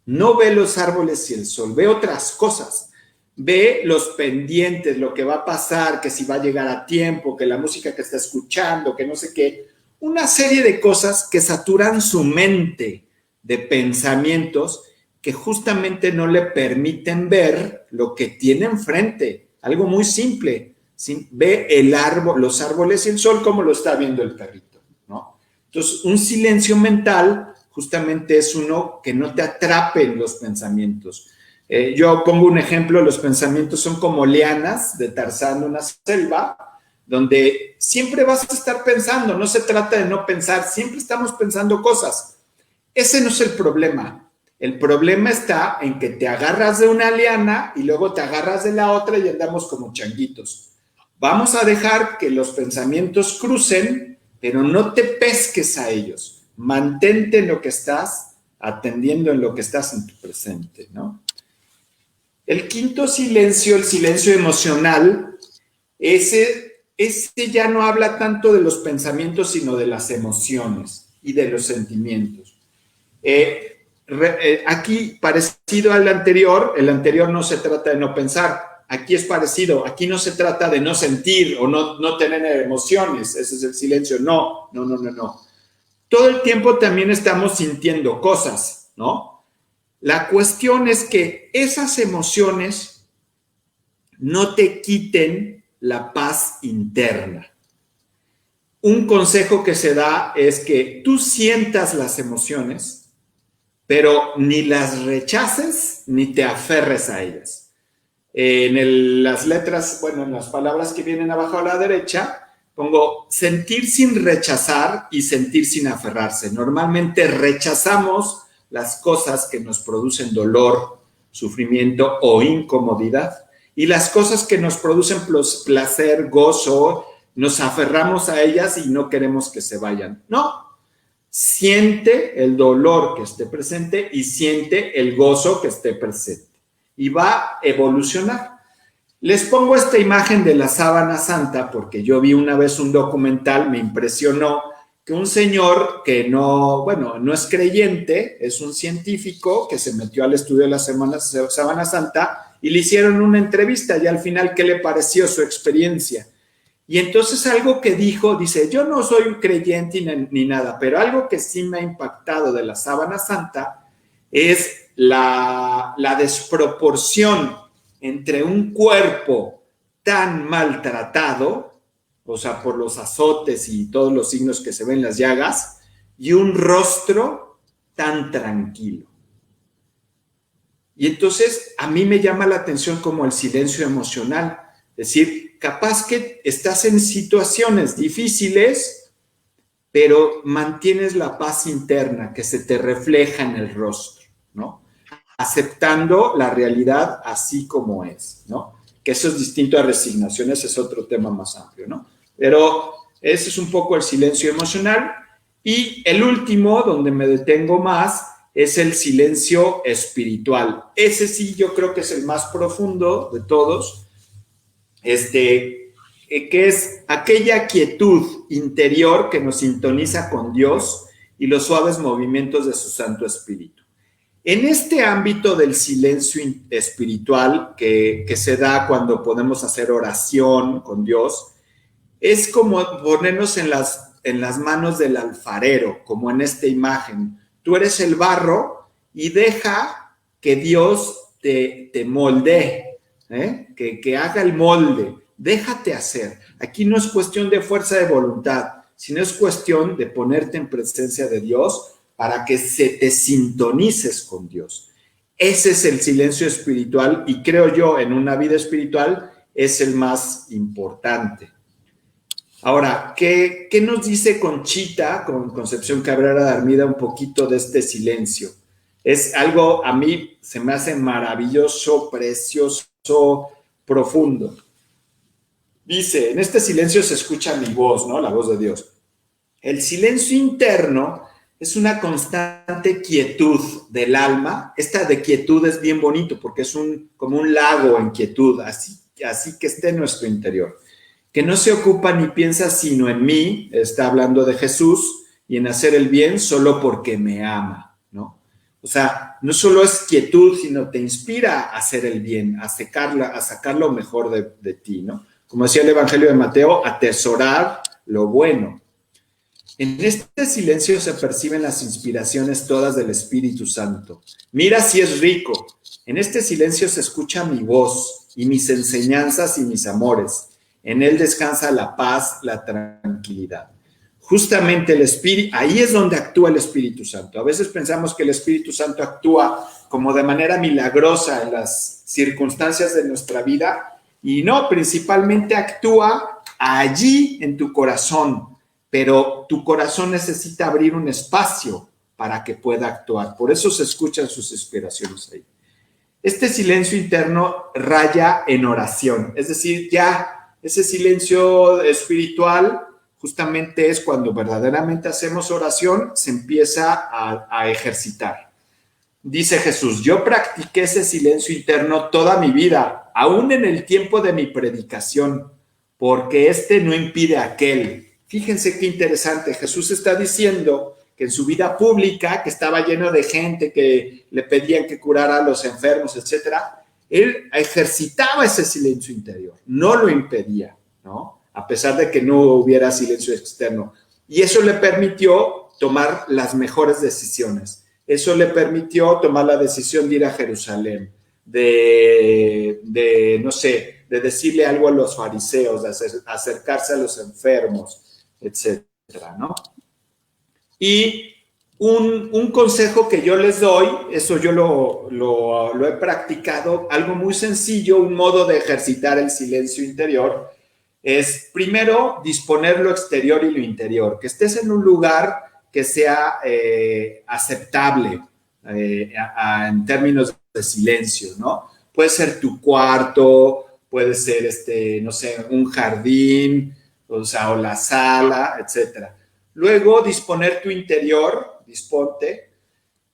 No ve los árboles y el sol, ve otras cosas. Ve los pendientes, lo que va a pasar, que si va a llegar a tiempo, que la música que está escuchando, que no sé qué. Una serie de cosas que saturan su mente de pensamientos que justamente no le permiten ver lo que tiene enfrente. Algo muy simple. ¿Sí? Ve el árbol, los árboles y el sol como lo está viendo el perrito, ¿no? Entonces, un silencio mental justamente es uno que no te atrapen los pensamientos. Yo pongo un ejemplo, los pensamientos son como lianas de Tarzán en una selva, donde siempre vas a estar pensando, no se trata de no pensar, siempre estamos pensando cosas. Ese no es el problema. El problema está en que te agarras de una liana y luego te agarras de la otra y andamos como changuitos. Vamos a dejar que los pensamientos crucen, pero no te pesques a ellos. Mantente en lo que estás, atendiendo en lo que estás en tu presente, ¿no? El quinto silencio, el silencio emocional, ese ya no habla tanto de los pensamientos, sino de las emociones y de los sentimientos. Aquí, parecido al anterior, el anterior no se trata de no pensar, aquí es parecido, aquí no se trata de no sentir o no tener emociones, ese es el silencio, no. Todo el tiempo también estamos sintiendo cosas, ¿no? La cuestión es que esas emociones no te quiten la paz interna. Un consejo que se da es que tú sientas las emociones, pero ni las rechaces ni te aferres a ellas. Las letras, bueno, en las palabras que vienen abajo a la derecha, pongo sentir sin rechazar y sentir sin aferrarse. Normalmente rechazamos las cosas que nos producen dolor, sufrimiento o incomodidad, y las cosas que nos producen placer, gozo, nos aferramos a ellas y no queremos que se vayan. No, siente el dolor que esté presente y siente el gozo que esté presente. Y va a evolucionar. Les pongo esta imagen de la sábana santa porque yo vi una vez un documental, me impresionó, que un señor que no es creyente, es un científico que se metió al estudio de la sábana santa y le hicieron una entrevista y al final, ¿qué le pareció su experiencia? Y entonces algo que dijo, dice, yo no soy creyente ni nada, pero algo que sí me ha impactado de la sábana santa es la desproporción entre un cuerpo tan maltratado, o sea, por los azotes y todos los signos que se ven en las llagas, y un rostro tan tranquilo. Y entonces a mí me llama la atención como el silencio emocional, es decir, capaz que estás en situaciones difíciles, pero mantienes la paz interna que se te refleja en el rostro, ¿no? Aceptando la realidad así como es, ¿no? Que eso es distinto a resignación, ese es otro tema más amplio, ¿no? Pero ese es un poco el silencio emocional. Y el último, donde me detengo más, es el silencio espiritual. Ese sí yo creo que es el más profundo de todos, que es aquella quietud interior que nos sintoniza con Dios y los suaves movimientos de su Santo Espíritu. En este ámbito del silencio espiritual que se da cuando podemos hacer oración con Dios, es como ponernos en las manos del alfarero, como en esta imagen. Tú eres el barro y deja que Dios te moldee, que haga el molde. Déjate hacer. Aquí no es cuestión de fuerza de voluntad, sino es cuestión de ponerte en presencia de Dios para que se te sintonices con Dios. Ese es el silencio espiritual y creo yo en una vida espiritual es el más importante. Ahora, ¿qué nos dice Conchita, con Concepción Cabrera de Armida, un poquito de este silencio? Es algo, a mí se me hace maravilloso, precioso, profundo. Dice, en este silencio se escucha mi voz, ¿no? La voz de Dios. El silencio interno es una constante quietud del alma. Esta de quietud es bien bonito porque es como un lago en quietud, así que esté en nuestro interior. Que no se ocupa ni piensa sino en mí, está hablando de Jesús, y en hacer el bien solo porque me ama, ¿no? O sea, no solo es quietud, sino te inspira a hacer el bien, a sacar lo mejor de ti, ¿no? Como decía el Evangelio de Mateo, atesorar lo bueno. En este silencio se perciben las inspiraciones todas del Espíritu Santo. Mira si es rico. En este silencio se escucha mi voz y mis enseñanzas y mis amores. En él descansa la paz, la tranquilidad. Justamente el Espíritu, ahí es donde actúa el Espíritu Santo. A veces pensamos que el Espíritu Santo actúa como de manera milagrosa en las circunstancias de nuestra vida y no, principalmente actúa allí en tu corazón, pero tu corazón necesita abrir un espacio para que pueda actuar. Por eso se escuchan sus inspiraciones ahí. Este silencio interno raya en oración, es decir, ya ese silencio espiritual justamente es cuando verdaderamente hacemos oración, se empieza a ejercitar. Dice Jesús, yo practiqué ese silencio interno toda mi vida, aún en el tiempo de mi predicación, porque este no impide aquel. Fíjense qué interesante, Jesús está diciendo que en su vida pública, que estaba lleno de gente que le pedían que curara a los enfermos, etcétera, él ejercitaba ese silencio interior, no lo impedía, ¿no? A pesar de que no hubiera silencio externo. Y eso le permitió tomar las mejores decisiones. Eso le permitió tomar la decisión de ir a Jerusalén, no sé, de decirle algo a los fariseos, de acercarse a los enfermos, etcétera, ¿no? Y un consejo que yo les doy, eso yo lo he practicado, algo muy sencillo, un modo de ejercitar el silencio interior, es primero disponer lo exterior y lo interior, que estés en un lugar que sea aceptable en términos de silencio, ¿no? Puede ser tu cuarto, puede ser, no sé, un jardín, o sea, o la sala, etcétera. Luego, disponer tu interior, disponte,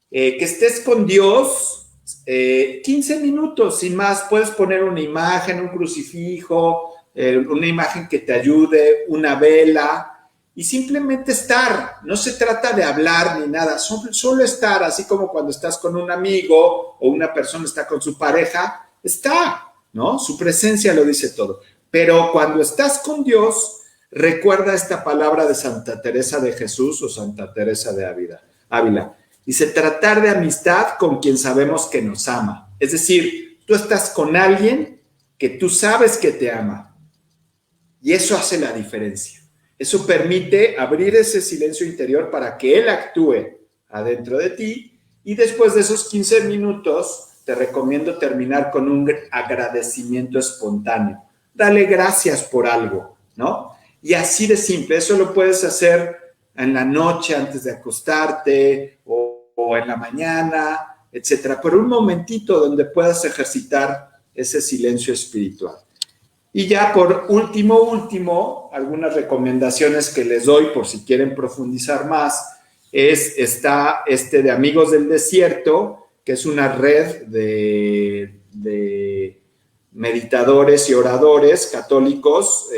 que estés con Dios 15 minutos, sin más. Puedes poner una imagen, un crucifijo, una imagen que te ayude, una vela, y simplemente estar. No se trata de hablar ni nada, solo estar, así como cuando estás con un amigo o una persona está con su pareja, está, ¿no? Su presencia lo dice todo. Pero cuando estás con Dios, recuerda esta palabra de Santa Teresa de Jesús o Santa Teresa de Ávila. Dice, tratar de amistad con quien sabemos que nos ama. Es decir, tú estás con alguien que tú sabes que te ama. Y eso hace la diferencia. Eso permite abrir ese silencio interior para que él actúe adentro de ti. Y después de esos 15 minutos, te recomiendo terminar con un agradecimiento espontáneo. Dale gracias por algo, ¿no? Y así de simple, eso lo puedes hacer en la noche antes de acostarte o en la mañana, etcétera. Pero un momentito donde puedas ejercitar ese silencio espiritual. Y ya por último, algunas recomendaciones que les doy por si quieren profundizar más, está de Amigos del Desierto, que es una red de meditadores y oradores católicos,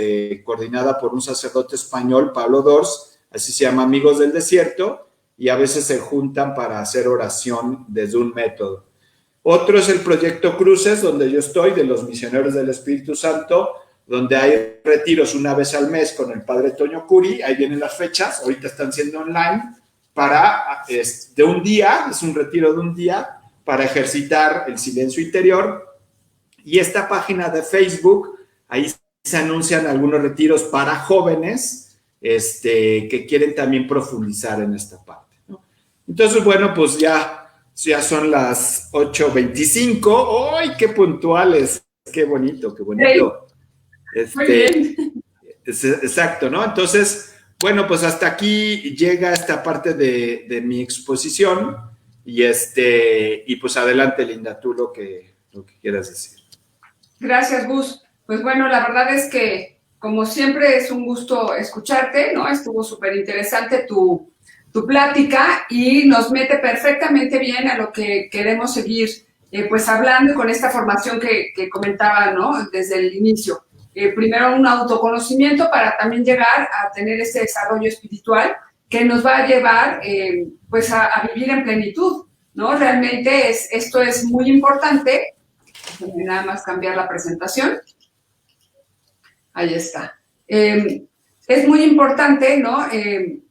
coordinada por un sacerdote español, Pablo Dors, así se llama Amigos del Desierto, y a veces se juntan para hacer oración desde un método. Otro es el Proyecto Cruces, donde yo estoy, de los Misioneros del Espíritu Santo, donde hay retiros una vez al mes con el Padre Toño Curi, ahí vienen las fechas, ahorita están siendo online, de un día, es un retiro de un día, para ejercitar el silencio interior. Y esta página de Facebook, ahí se anuncian algunos retiros para jóvenes que quieren también profundizar en esta parte, ¿no? Entonces, bueno, pues ya son las 8:25. ¡Ay, qué puntuales! ¡Qué bonito, qué bonito! Muy bien. Exacto, ¿no? Entonces, bueno, pues hasta aquí llega esta parte de mi exposición y pues adelante, Linda, tú lo que quieras decir. Gracias, Gus. Pues bueno, la verdad es que como siempre es un gusto escucharte, ¿no? Estuvo súper interesante tu plática y nos mete perfectamente bien a lo que queremos seguir pues hablando con esta formación que comentaba, ¿no? Desde el inicio. Primero un autoconocimiento para también llegar a tener ese desarrollo espiritual que nos va a llevar pues a vivir en plenitud, ¿no? Realmente esto es muy importante. Nada más cambiar la presentación. Ahí está. Es muy importante, ¿no?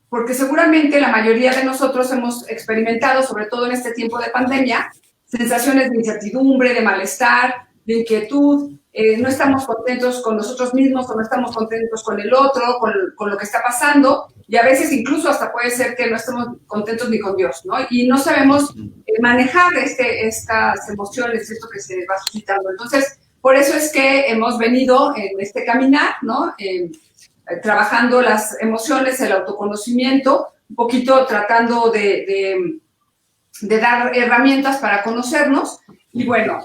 Porque seguramente la mayoría de nosotros hemos experimentado, sobre todo en este tiempo de pandemia, sensaciones de incertidumbre, de malestar, de inquietud, no estamos contentos con nosotros mismos o no estamos contentos con el otro, con lo que está pasando, y a veces incluso hasta puede ser que no estemos contentos ni con Dios, ¿no? Y no sabemos manejar estas emociones, esto que se va suscitando. Entonces, por eso es que hemos venido en este caminar, ¿no? Trabajando las emociones, el autoconocimiento, un poquito tratando de dar herramientas para conocernos. Y bueno,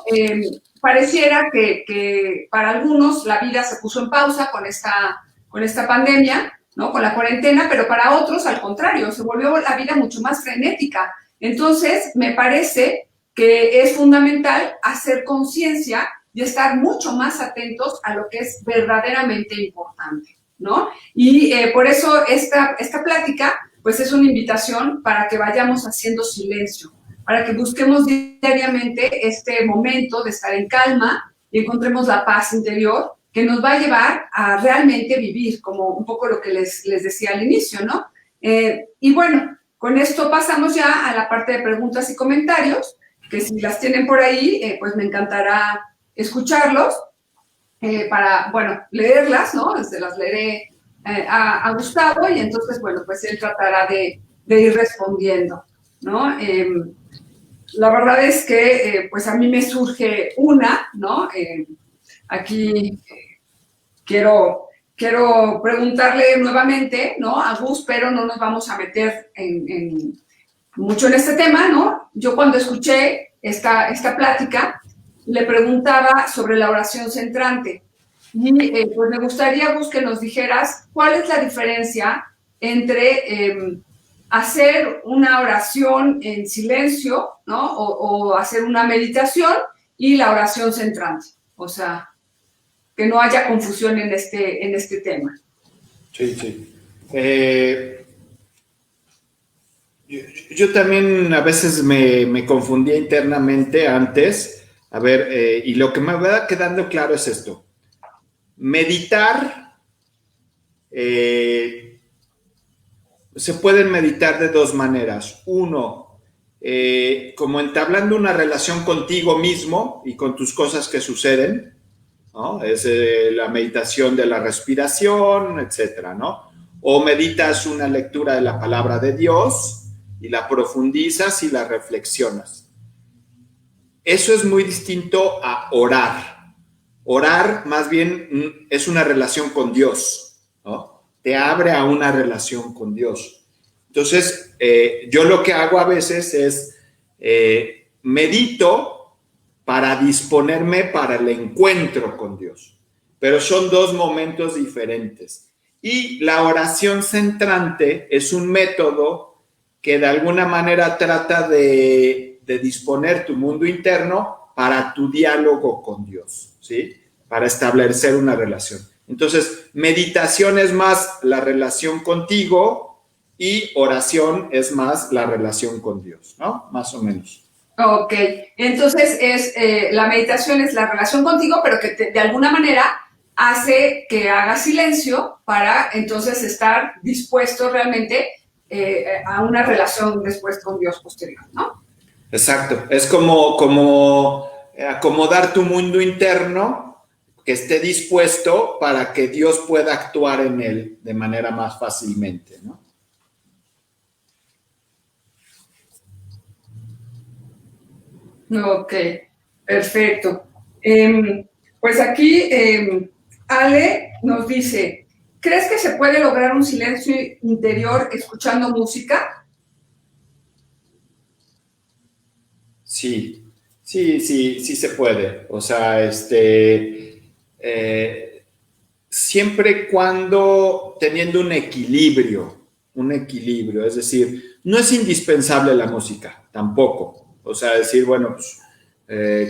pareciera que para algunos la vida se puso en pausa con esta pandemia, ¿no? Con la cuarentena, pero para otros, al contrario, se volvió la vida mucho más frenética. Entonces, me parece que es fundamental hacer conciencia y estar mucho más atentos a lo que es verdaderamente importante, ¿no? Y por eso esta plática, pues es una invitación para que vayamos haciendo silencio, para que busquemos diariamente este momento de estar en calma y encontremos la paz interior que nos va a llevar a realmente vivir, como un poco lo que les decía al inicio, ¿no? Y bueno, con esto pasamos ya a la parte de preguntas y comentarios, que si las tienen por ahí, pues me encantará escucharlos para, bueno, leerlas, ¿no? Se las leeré a Gustavo y entonces, bueno, pues él tratará de ir respondiendo, ¿no? La verdad es que, pues a mí me surge una, ¿no? Aquí quiero preguntarle nuevamente, ¿no? A Gus, pero no nos vamos a meter mucho en este tema, ¿no? Yo cuando escuché esta plática, le preguntaba sobre la oración centrante. Y pues me gustaría, Gus, que nos dijeras cuál es la diferencia entre hacer una oración en silencio, ¿no? O hacer una meditación y la oración centrante. O sea, que no haya confusión en este tema. Sí, sí. Yo también a veces me confundía internamente antes. A ver, y lo que me va quedando claro es esto. Meditar, se pueden meditar de dos maneras. Uno, como entablando una relación contigo mismo y con tus cosas que suceden, ¿no? Es la meditación de la respiración, etcétera, ¿no? O meditas una lectura de la palabra de Dios y la profundizas y la reflexionas. Eso es muy distinto a orar. Orar más bien es una relación con Dios, ¿no? Te abre a una relación con Dios. Entonces, yo lo que hago a veces es medito para disponerme para el encuentro con Dios. Pero son dos momentos diferentes. Y la oración centrante es un método que de alguna manera trata de disponer tu mundo interno para tu diálogo con Dios, ¿sí? Para establecer una relación. Entonces, meditación es más la relación contigo y oración es más la relación con Dios, ¿no? Más o menos. Ok, entonces la meditación es la relación contigo, pero que de alguna manera hace que hagas silencio para entonces estar dispuesto realmente a una relación después con Dios posterior, ¿no? Exacto, es como acomodar tu mundo interno que esté dispuesto para que Dios pueda actuar en él de manera más fácilmente, ¿no? Ok, perfecto. Pues aquí Ale nos dice, ¿crees que se puede lograr un silencio interior escuchando música? Sí, sí se puede. O sea, siempre y cuando teniendo un equilibrio, es decir, no es indispensable la música, tampoco. O sea, decir, bueno, pues,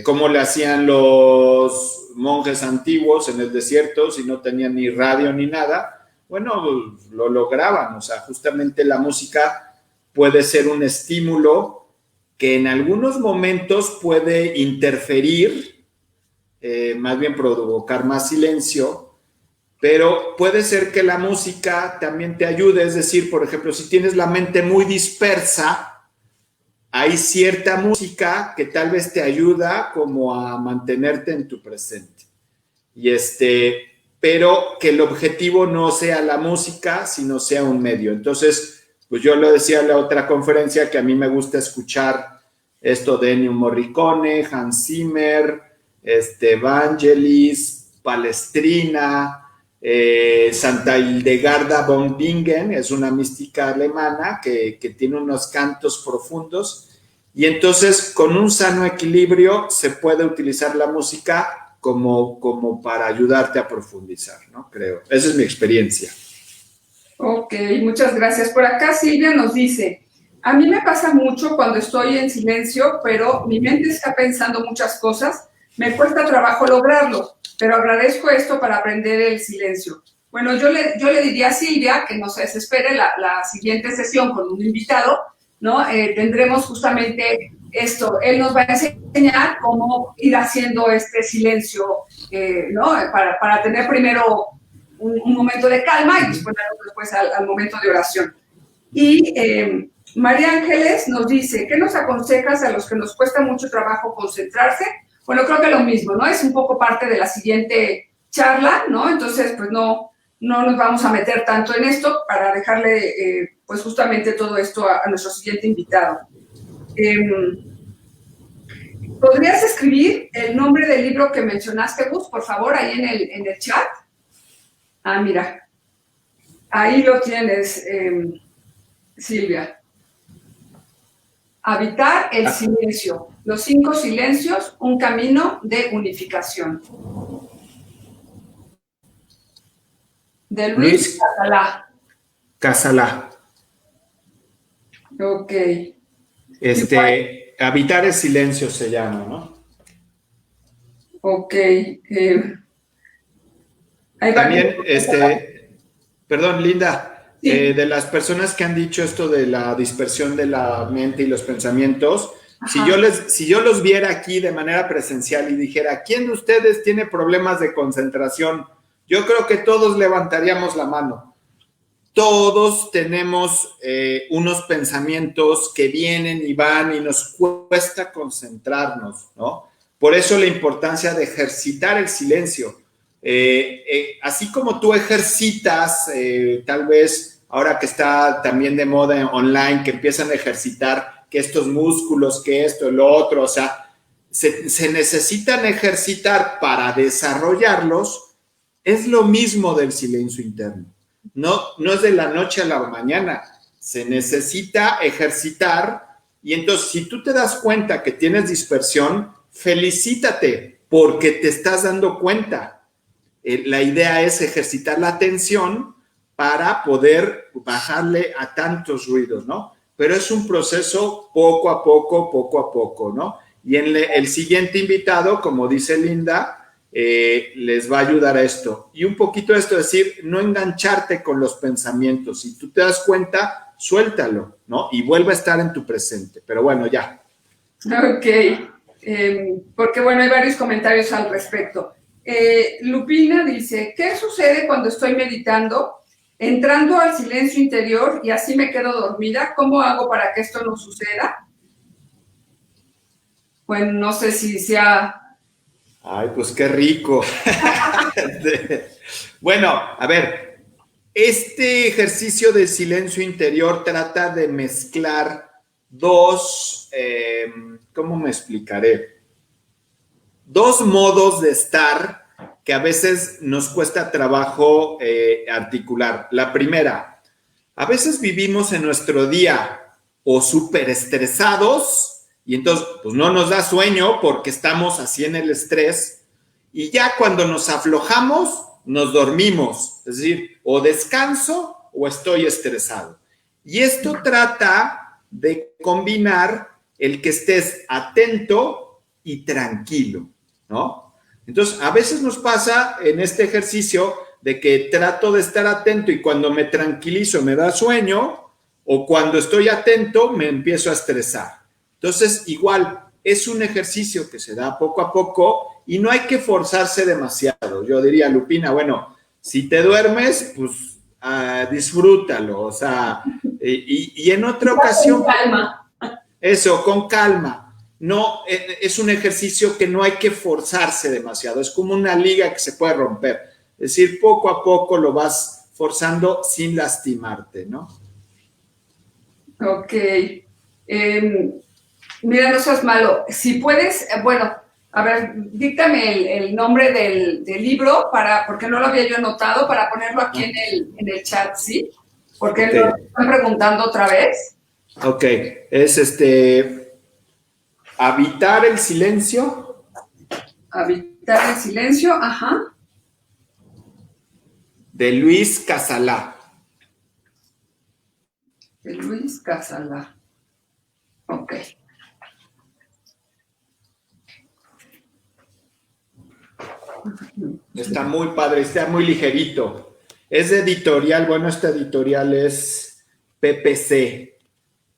¿cómo le hacían los monjes antiguos en el desierto si no tenían ni radio ni nada? Bueno, pues, lo lograban. O sea, justamente la música puede ser un estímulo que en algunos momentos puede interferir, más bien provocar más silencio, pero puede ser que la música también te ayude. Es decir, por ejemplo, si tienes la mente muy dispersa, hay cierta música que tal vez te ayuda como a mantenerte en tu presente. Pero que el objetivo no sea la música, sino sea un medio. Entonces, pues yo lo decía en la otra conferencia, que a mí me gusta escuchar esto de Ennio Morricone, Hans Zimmer, Vangelis, Palestrina, Santa Hildegarda von Bingen, es una mística alemana que tiene unos cantos profundos, y entonces con un sano equilibrio se puede utilizar la música como para ayudarte a profundizar, ¿no? Creo. Esa es mi experiencia. Ok, muchas gracias. Por acá Silvia nos dice, a mí me pasa mucho cuando estoy en silencio, pero mi mente está pensando muchas cosas, me cuesta trabajo lograrlo, pero agradezco esto para aprender el silencio. Bueno, yo le diría a Silvia que no se desespere la siguiente sesión con un invitado, ¿no? Tendremos justamente esto. Él nos va a enseñar cómo ir haciendo este silencio, ¿no? Para tener primero un momento de calma y después al momento de oración. Y María Ángeles nos dice, ¿qué nos aconsejas a los que nos cuesta mucho trabajo concentrarse? Bueno, creo que lo mismo, ¿no? Es un poco parte de la siguiente charla, ¿no? Entonces, pues no nos vamos a meter tanto en esto para dejarle, pues justamente todo esto a nuestro siguiente invitado. ¿Podrías escribir el nombre del libro que mencionaste, Gus, por favor, ahí en el chat? Ah, mira, ahí lo tienes, Silvia. Habitar el silencio. Los 5 silencios, un camino de unificación. De Luis Casalá. Casalá. Ok. Habitar el silencio se llama, ¿no? Ok. También, perdón, Linda. Sí. De las personas que han dicho esto de la dispersión de la mente y los pensamientos, si yo los viera aquí de manera presencial y dijera, ¿quién de ustedes tiene problemas de concentración? Yo creo que todos levantaríamos la mano. Todos tenemos unos pensamientos que vienen y van y nos cuesta concentrarnos, ¿no? Por eso la importancia de ejercitar el silencio. Así como tú ejercitas, tal vez ahora que está también de moda online, que empiezan a ejercitar que estos músculos, que esto, lo otro, o sea, se necesitan ejercitar para desarrollarlos. Es lo mismo del silencio interno. No es de la noche a la mañana, se necesita ejercitar, y entonces si tú te das cuenta que tienes dispersión, felicítate porque te estás dando cuenta. La idea es ejercitar la atención para poder bajarle a tantos ruidos, ¿no? Pero es un proceso poco a poco, ¿no? Y en el siguiente invitado, como dice Linda, les va a ayudar a esto. Y un poquito esto, decir, no engancharte con los pensamientos. Si tú te das cuenta, suéltalo, ¿no? Y vuelve a estar en tu presente. Pero bueno, ya. Ok. Porque, bueno, hay varios comentarios al respecto. Lupina dice, ¿qué sucede cuando estoy meditando, entrando al silencio interior y así me quedo dormida? ¿Cómo hago para que esto no suceda? Bueno, no sé si sea... Ay, pues qué rico. Bueno, a ver, este ejercicio de silencio interior trata de mezclar dos, ¿cómo me explicaré? Dos modos de estar que a veces nos cuesta trabajo articular. La primera, a veces vivimos en nuestro día o súper estresados y entonces pues no nos da sueño porque estamos así en el estrés, y ya cuando nos aflojamos nos dormimos, es decir, o descanso o estoy estresado. Y esto trata de combinar el que estés atento y tranquilo, ¿no? Entonces, a veces nos pasa en este ejercicio de que trato de estar atento y cuando me tranquilizo me da sueño, o cuando estoy atento me empiezo a estresar. Entonces, igual, es un ejercicio que se da poco a poco y no hay que forzarse demasiado. Yo diría, Lupina, bueno, si te duermes, pues disfrútalo, o sea, y en otra ocasión... Con calma. Eso, con calma. No, es un ejercicio que no hay que forzarse demasiado, es como una liga que se puede romper. Es decir, poco a poco lo vas forzando sin lastimarte, ¿no? Ok. Mira, no seas malo. Si puedes, bueno, a ver, díctame el nombre del libro, porque no lo había yo anotado, para ponerlo aquí en el chat, ¿sí? Porque Okay. lo están preguntando otra vez. Ok, es Habitar el silencio. Habitar el silencio, ajá. De Luis Casalá. De Luis Casalá. Ok. Está muy padre, está muy ligerito. Es de editorial, bueno, esta editorial es PPC.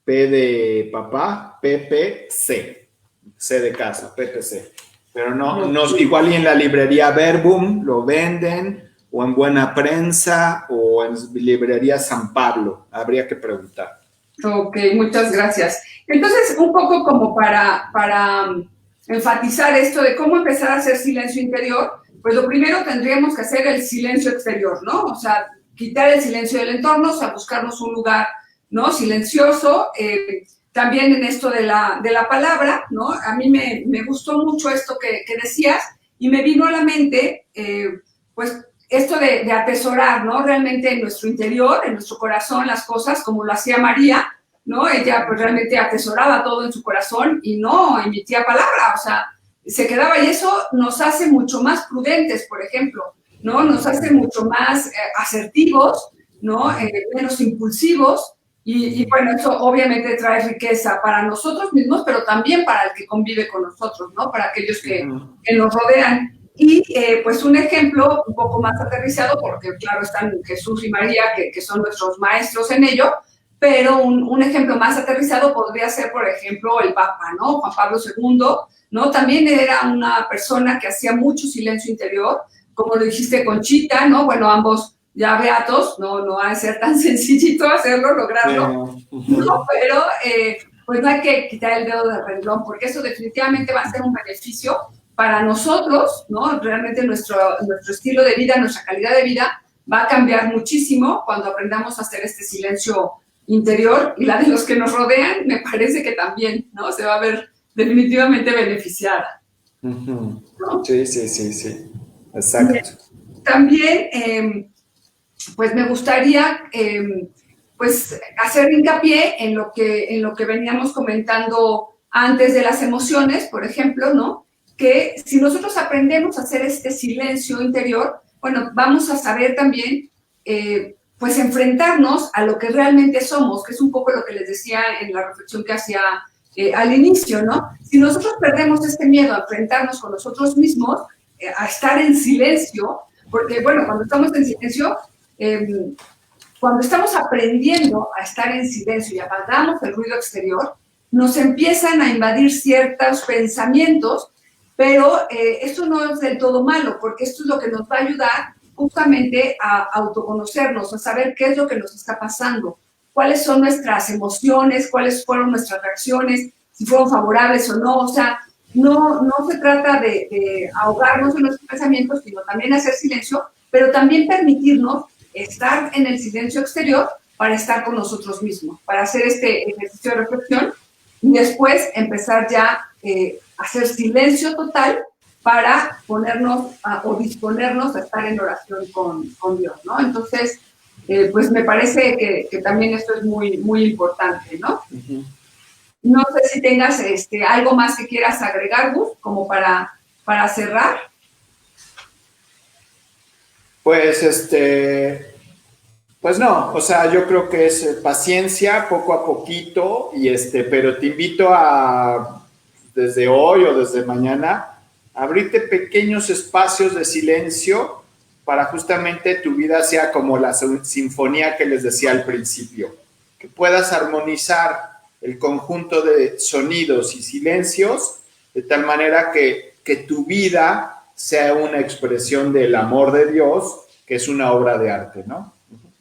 P de papá, PPC. C de casa, PPC. Pero no, igual y en la librería Verbum lo venden, o en Buena Prensa, o en librería San Pablo. Habría que preguntar. Ok, muchas gracias. Entonces, un poco como para enfatizar esto de cómo empezar a hacer silencio interior, pues lo primero tendríamos que hacer el silencio exterior, ¿no? O sea, quitar el silencio del entorno, o sea, buscarnos un lugar, ¿no? Silencioso. También en esto de la palabra, ¿no? A mí me gustó mucho esto que decías y me vino a la mente, pues, esto de atesorar, ¿no? Realmente en nuestro interior, en nuestro corazón, las cosas, como lo hacía María, ¿no? Ella pues realmente atesoraba todo en su corazón y no emitía palabra, o sea, se quedaba y eso nos hace mucho más prudentes, por ejemplo, ¿no? Nos hace mucho más asertivos, ¿no? Menos impulsivos y bueno, eso obviamente trae riqueza para nosotros mismos, pero también para el que convive con nosotros, ¿no? Para aquellos que nos rodean. Y pues un ejemplo un poco más aterrizado, porque claro, están Jesús y María, que son nuestros maestros en ello, pero un ejemplo más aterrizado podría ser, por ejemplo, el Papa, ¿no? Juan Pablo II, ¿no? También era una persona que hacía mucho silencio interior, como lo dijiste, Conchita, ¿no? Bueno, ambos ya beatos, no ha de ser tan sencillito hacerlo, lograrlo, ¿no? Pero pues no hay que quitar el dedo del renglón, porque eso definitivamente va a ser un beneficio para nosotros, ¿no? Realmente nuestro estilo de vida, nuestra calidad de vida va a cambiar muchísimo cuando aprendamos a hacer este silencio interior, y la de los que nos rodean me parece que también, ¿no? Se va a ver definitivamente beneficiada, ¿no? Sí. Exacto. También, pues me gustaría pues hacer hincapié en lo que veníamos comentando antes de las emociones, por ejemplo, ¿no? Que si nosotros aprendemos a hacer este silencio interior, bueno, vamos a saber también, pues, enfrentarnos a lo que realmente somos, que es un poco lo que les decía en la reflexión que hacía al inicio, ¿no? Si nosotros perdemos este miedo a enfrentarnos con nosotros mismos, a estar en silencio, porque, bueno, cuando estamos en silencio, cuando estamos aprendiendo a estar en silencio y apagamos el ruido exterior, nos empiezan a invadir ciertos pensamientos, pero esto no es del todo malo, porque esto es lo que nos va a ayudar justamente a autoconocernos, a saber qué es lo que nos está pasando, cuáles son nuestras emociones, cuáles fueron nuestras reacciones, si fueron favorables o no. O sea, no se trata de ahogarnos en nuestros pensamientos, sino también hacer silencio, pero también permitirnos estar en el silencio exterior para estar con nosotros mismos, para hacer este ejercicio de reflexión y después empezar ya a hacer silencio total para ponernos o disponernos a estar en oración con Dios, ¿no? Entonces, pues me parece que también esto es muy, muy importante, ¿no? No sé si tengas algo más que quieras agregar, Gus, como para cerrar. Pues pues no, o sea, yo creo que es paciencia, poco a poquito, pero te invito a, desde hoy o desde mañana, abrirte pequeños espacios de silencio para justamente tu vida sea como la sinfonía que les decía al principio, que puedas armonizar el conjunto de sonidos y silencios de tal manera que tu vida sea una expresión del amor de Dios, que es una obra de arte, ¿no?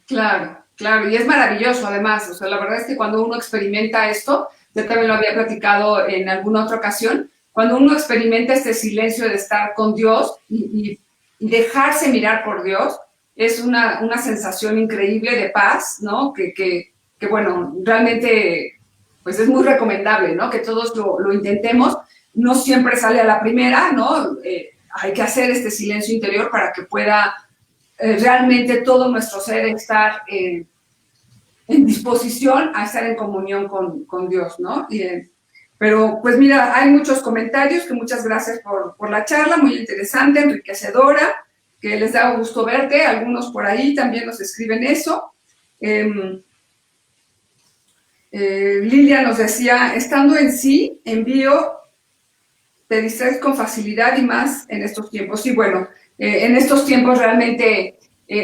Claro, claro, y es maravilloso además, o sea, la verdad es que cuando uno experimenta esto, yo también lo había platicado en alguna otra ocasión, cuando uno experimenta este silencio de estar con Dios y dejarse mirar por Dios, es una sensación increíble de paz, ¿no? Que bueno, realmente pues es muy recomendable, ¿no? Que todos lo intentemos, no siempre sale a la primera, ¿no? Hay que hacer este silencio interior para que pueda realmente todo nuestro ser estar en disposición a estar en comunión con Dios, ¿no? Pero pues mira, hay muchos comentarios, que muchas gracias por la charla, muy interesante, enriquecedora, que les da gusto verte, algunos por ahí también nos escriben eso. Lilia nos decía, estando en sí, envío, te distraes con facilidad y más en estos tiempos. Sí, bueno, en estos tiempos realmente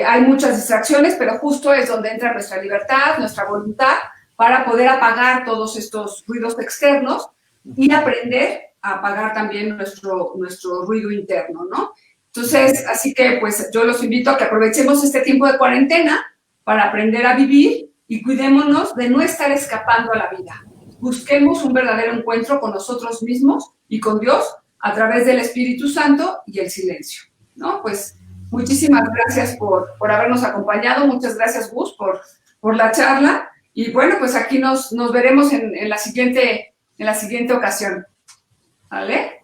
hay muchas distracciones, pero justo es donde entra nuestra libertad, nuestra voluntad, para poder apagar todos estos ruidos externos y aprender a apagar también nuestro ruido interno, ¿no? Entonces, así que pues yo los invito a que aprovechemos este tiempo de cuarentena para aprender a vivir y cuidémonos de no estar escapando a la vida. Busquemos un verdadero encuentro con nosotros mismos y con Dios a través del Espíritu Santo y el silencio, ¿no? Pues muchísimas gracias por habernos acompañado, muchas gracias Gus por la charla y bueno, pues aquí nos veremos en la siguiente ocasión, ¿vale?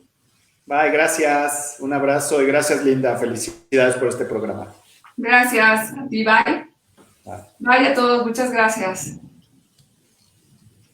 Bye, gracias, un abrazo y gracias Linda, felicidades por este programa. Gracias, y bye. Bye. Bye a todos, muchas gracias.